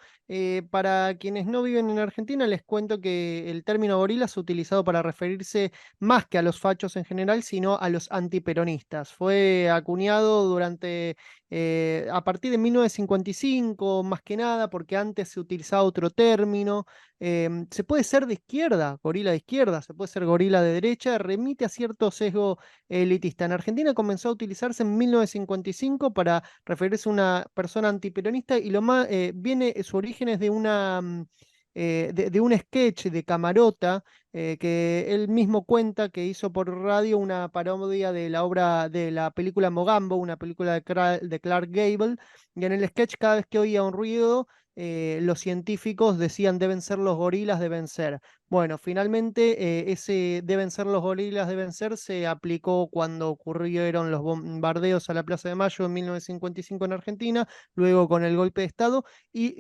Para quienes no viven en Argentina, les cuento que el término gorila es utilizado para referirse más que a los fachos en general, sino a los antiperonistas. Fue acuñado a partir de 1955, más que nada, porque antes se utilizaba otro término. Se puede ser de izquierda, gorila de izquierda, se puede ser gorila de derecha, remite a cierto sesgo elitista. En Argentina comenzó a utilizarse en 1955 para referirse a una persona antiperonista y lo más su origen es de de un sketch de Camarota que él mismo cuenta que hizo por radio una parodia de la obra de la película Mogambo, una película de Clark Gable, y en el sketch cada vez que oía un ruido los científicos decían deben ser los gorilas, deben ser. Bueno, finalmente ese deben ser los gorilas, deben ser se aplicó cuando ocurrieron los bombardeos a la Plaza de Mayo en 1955 en Argentina, luego con el golpe de Estado, y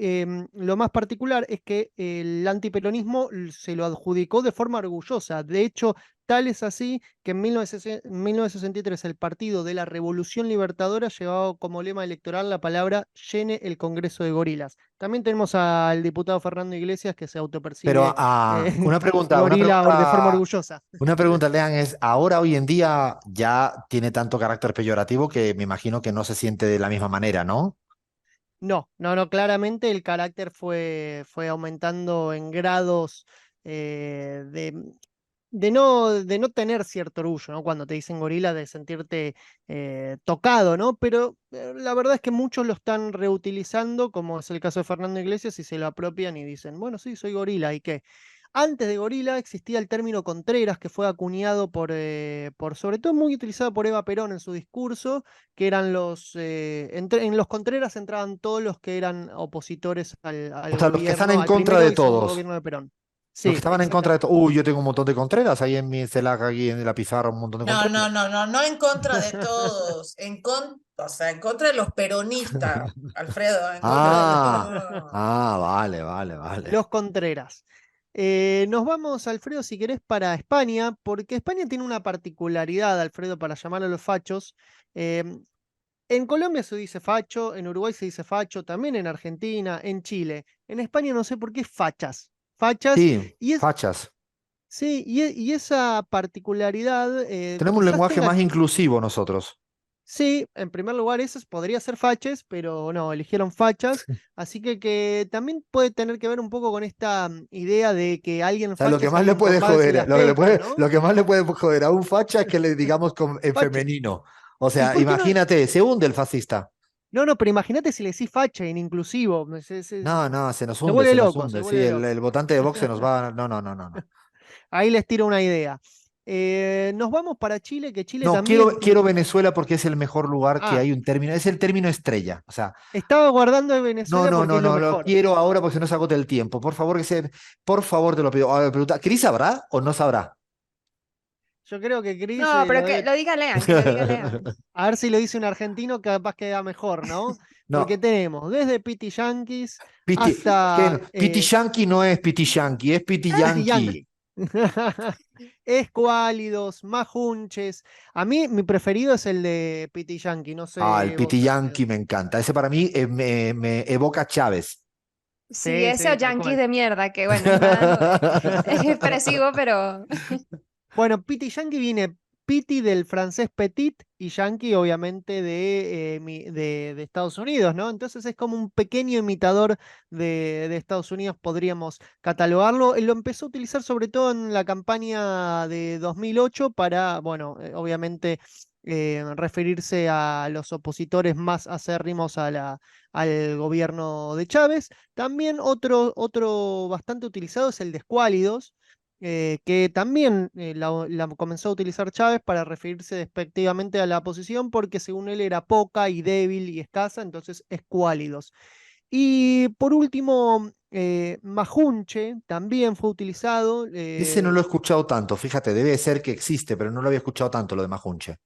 lo más particular es que el antiperonismo se lo adjudicó de forma orgullosa. De hecho, tal es así que en 1963 el Partido de la Revolución Libertadora llevaba como lema electoral la palabra llene el Congreso de Gorilas. También tenemos al diputado Fernando Iglesias que se Pero autopercibe una pregunta, gorila de forma orgullosa. una pregunta, Lean, es, ahora hoy en día ya tiene tanto carácter peyorativo que me imagino que no se siente de la misma manera, ¿no? No, claramente el carácter fue aumentando en grados de de no tener cierto orgullo, ¿no? Cuando te dicen gorila, de sentirte tocado, ¿no? Pero la verdad es que muchos lo están reutilizando, como es el caso de Fernando Iglesias, y se lo apropian y dicen, bueno, sí, soy gorila, ¿y qué? Antes de gorila existía el término Contreras, que fue acuñado por, sobre todo muy utilizado por Eva Perón en su discurso, que eran en los Contreras entraban todos los que eran opositores al O sea, los que están gobierno, en al contra primero de y segundo todos. gobierno de Perón. Los que Sí, estaban en contra de exactamente. todo. Uy, yo tengo un montón de Contreras ahí en mi celaca, aquí en la pizarra, un montón de No, no, Contreras. no, no, no en contra de todos, o sea, en contra de los peronistas, Alfredo, en contra de los... Ah, vale, vale, vale. Los Contreras. Nos vamos, Alfredo, si querés, para España, porque España tiene una particularidad, Alfredo, para llamar a los fachos. Em, en Colombia se dice facho, en Uruguay se dice facho, también en Argentina, en Chile. En España no sé por qué fachas. Fachas, Sí, y es, fachas. sí, y esa particularidad Tenemos un quizás lenguaje tenga. más inclusivo nosotros. Sí, en primer lugar, eso podría ser faches, pero no, eligieron fachas, así que también puede tener que ver un poco con esta idea de que alguien O sea, lo facha que es más le alguien con puede balsa y joder, las pepas, ¿no? lo que más le puede joder a un facha es que le digamos en Facha. femenino. O ¿Y sea, por qué no? imagínate, se hunde el fascista. No, no, pero imagínate si le decís facha en inclusivo, No, no, se nos se hunde, vuelve se nos loco, se hunde. Sí, vuelve loco. el votante de Vox se nos va. No, no, no, no, no. Ahí les tiro una idea. Nos vamos para Chile, que Chile No, también. quiero Venezuela porque es el mejor lugar que Ah, hay un término, es el término estrella. O sea, estaba guardando de no, Venezuela no, porque no, es lo no, lo mejor. quiero ahora porque se nos agota el tiempo. Por favor, por favor, te lo pido. Ahora, pregunta, ¿Cris sabrá o no sabrá? Yo creo que Chris No, pero lo que debe. lo diga Lean, que lo diga Lean. A ver si lo dice un argentino, capaz queda mejor, ¿no? Porque No, tenemos desde Piti Yankees ¿qué hasta no? Piti Yankee no es Piti Yankee, es Piti Piti Yankee. Yankee. Escuálidos, majunches. A mí, mi preferido es el de Piti Yankee, no Ah, el sé Piti vos, Yankee Alfredo. me encanta. Ese para mí me evoca a Chávez. Sí, Sí, ese o sí, tal Yankees cual. de mierda, que bueno, es más expresivo, pero Bueno, Piti Yankee viene Piti del francés petit y Yankee obviamente de Estados Unidos, ¿no? Entonces es como un pequeño imitador de Estados Unidos, podríamos catalogarlo. Él lo empezó a utilizar sobre todo en la campaña de 2008 para, bueno, obviamente referirse a los opositores más acérrimos al gobierno de Chávez. También otro bastante utilizado es el de Escuálidos, que también la comenzó a utilizar Chávez para referirse despectivamente a la oposición, porque según él era poca y débil y escasa, entonces escuálidos. Y por último, Majunche también fue utilizado. Ese no lo he escuchado tanto. Fíjate, debe ser que existe, pero no lo había escuchado tanto lo de Majunche.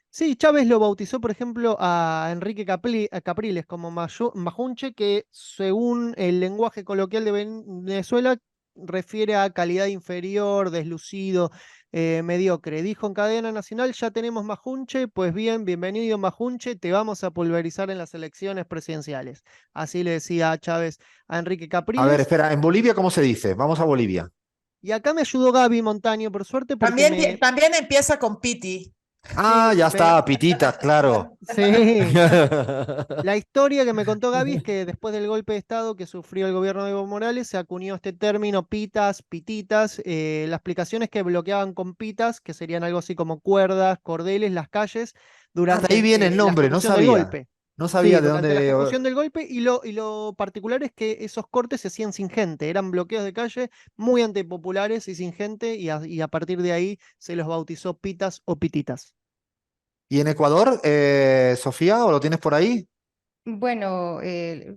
Sí, Chávez lo bautizó, por ejemplo, a Enrique Capriles como Majunche, que según el lenguaje coloquial de Venezuela refiere a calidad inferior, deslucido, mediocre. Dijo en cadena nacional, ya tenemos Majunche, pues bien, bienvenido Majunche, te vamos a pulverizar en las elecciones presidenciales. Así le decía Chávez a Enrique A ver, Capriles. espera, ¿en Bolivia cómo se dice? Vamos a Bolivia. Y acá me ayudó Gaby Montaño, por suerte, porque También, también empieza con Piti. Ah, sí, ya está, pititas, claro. sí. La historia que me contó Gaby es que después del golpe de Estado que sufrió el gobierno de Evo Morales, se acuñó este término pitas, pititas. La explicación es que bloqueaban con pitas, que serían algo así como cuerdas, cordeles, las calles, Ah, de ahí durante viene el la nombre, no ejecución del sabía. golpe. No Sí, sabía de durante la dónde. ejecución del golpe, y lo particular es que esos cortes se hacían sin gente, eran bloqueos de calle muy antipopulares y sin gente, y a partir de ahí se los bautizó pitas o pititas. ¿Y en Ecuador, Sofía, o lo tienes por ahí? Bueno,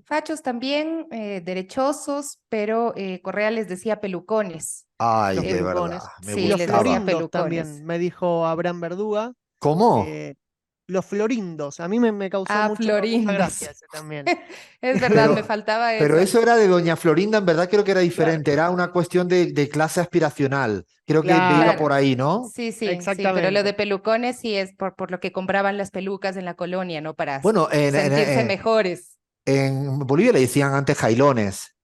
fachos también, derechosos, pero Correa les decía pelucones. Ay, Los de verdad, pelucones. me Sí, Los les decía gustaba. florindos pelucones. también, me dijo Abraham Verduga. ¿Cómo? eh, los florindos, a mí me causó Ah, mucha florindos. gracia ese también. Es verdad, me Pero, faltaba pero eso. eso era de Doña Florinda, en verdad creo que era Claro, diferente, era una cuestión de clase aspiracional. Creo que me iba claro, por Claro, ahí, ¿no? sí, sí, sí, pero lo de exactamente. pelucones sí es por lo que compraban las pelucas en la colonia, ¿no? Para Bueno, sentirse mejores. en Bolivia le decían antes jailones,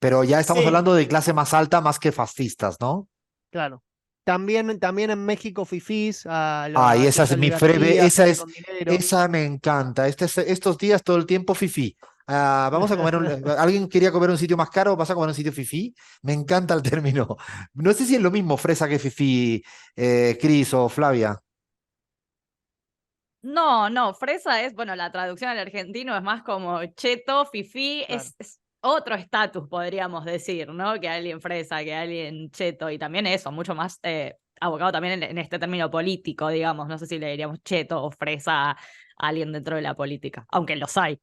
pero ya estamos Sí, hablando de clase más alta más que fascistas, ¿no? Claro. También en México fifís, a Ay, esa aquella es mi freve, oligarquía, gente con dinero. esa me encanta. Estos días todo el tiempo fifí. Vamos a comer ¿Alguien quería comer un sitio más caro? ¿Vas a comer un sitio fifí? Me encanta el término. No sé si es lo mismo fresa que fifí, Cris o Flavia. No, no, fresa es, bueno, la traducción al argentino es más como cheto, fifí, Claro. es otro estatus, podríamos decir, ¿no? Que alguien fresa, que alguien cheto, y también eso, mucho más abocado también en este término político, digamos, no sé si le diríamos cheto o fresa a alguien dentro de la política, aunque los hay.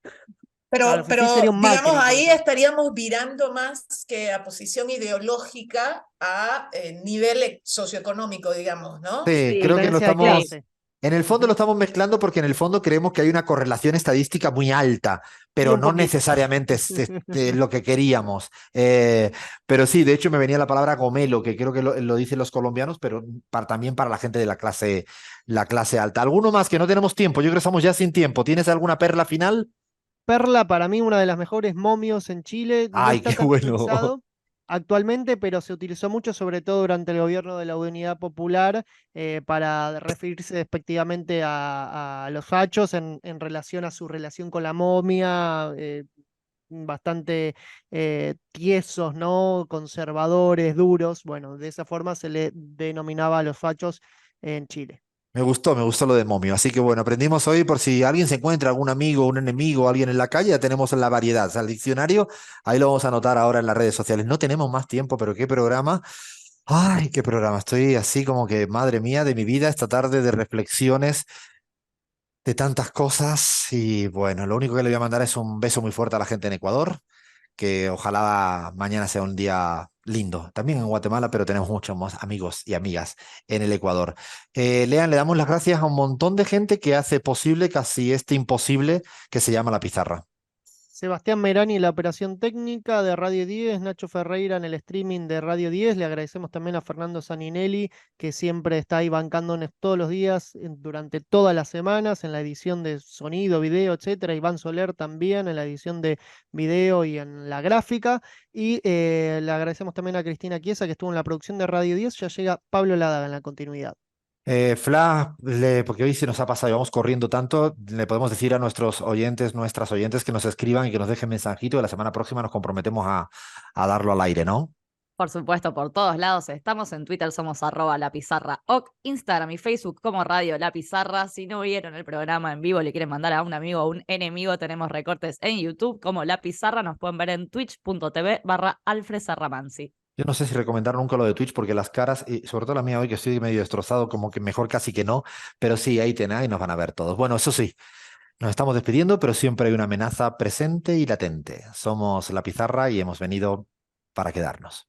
Claro, fifí sería un Digamos, Macri, por ahí ejemplo. estaríamos virando más que a posición ideológica a nivel socioeconómico, digamos, ¿no? Sí, Sí, creo que lo Diferencia de estamos. clase. En el fondo lo Ujú. estamos mezclando porque en el fondo creemos que hay una correlación estadística muy alta, Y pero un no poquito. necesariamente es lo que queríamos. Pero sí, de hecho me venía la palabra gomelo, que creo que lo dicen los colombianos, pero también para la gente de la clase alta. ¿Alguno más que no tenemos tiempo? Yo creo que estamos ya sin tiempo. ¿Tienes alguna perla final? Perla, para mí, una de las mejores momios en Chile. No Ay, está qué tan bueno. utilizado actualmente, pero se utilizó mucho, sobre todo durante el gobierno de la Unidad Popular, para referirse despectivamente a los fachos en relación a su relación con la momia, bastante tiesos, ¿no? Conservadores, duros. Bueno, de esa forma se le denominaba a los fachos en Chile. Me gustó lo de momio. Así que bueno, aprendimos hoy por si alguien se encuentra, algún amigo, un enemigo, alguien en la calle, ya tenemos la variedad. O sea, el diccionario, ahí lo vamos a anotar ahora en las redes sociales. No tenemos más tiempo, pero qué programa. Ay, qué programa. Estoy así como que, madre mía, de mi vida esta tarde de reflexiones de tantas cosas. Y bueno, lo único que le voy a mandar es un beso muy fuerte a la gente en Ecuador, que ojalá mañana sea un día lindo. También en Guatemala, pero tenemos muchos más amigos y amigas en el Ecuador. Lean, le damos las gracias a un montón de gente que hace posible casi este imposible que se llama La Pizarra. Sebastián Merani en la operación técnica de Radio 10, Nacho Ferreira en el streaming de Radio 10. Le agradecemos también a Fernando Saninelli, que siempre está ahí bancándonos todos los días, durante todas las semanas, en la edición de sonido, video, etcétera. Iván Soler también en la edición de video y en la gráfica. Y le agradecemos también a Cristina Chiesa, que estuvo en la producción de Radio 10. Ya llega Pablo Ladaga en la continuidad. Fla, porque hoy se nos ha pasado y vamos corriendo tanto, le podemos decir a nuestros oyentes, nuestras oyentes que nos escriban y que nos dejen mensajito y la semana próxima nos comprometemos a darlo al aire, ¿no? Por supuesto, por todos lados estamos. En Twitter somos @lapizarraoc, Instagram y Facebook como Radio La Pizarra. Si no vieron el programa en vivo, le quieren mandar a un amigo o un enemigo, tenemos recortes en YouTube como La Pizarra. Nos pueden ver en twitch.tv/AlfredSarramansi. Yo no sé si recomendar nunca lo de Twitch porque las caras, y sobre todo la mía hoy que estoy medio destrozado, como que mejor casi que no, pero sí, ahí tenéis y nos van a ver todos. Bueno, eso sí, nos estamos despidiendo, pero siempre hay una amenaza presente y latente. Somos La Pizarra y hemos venido para quedarnos.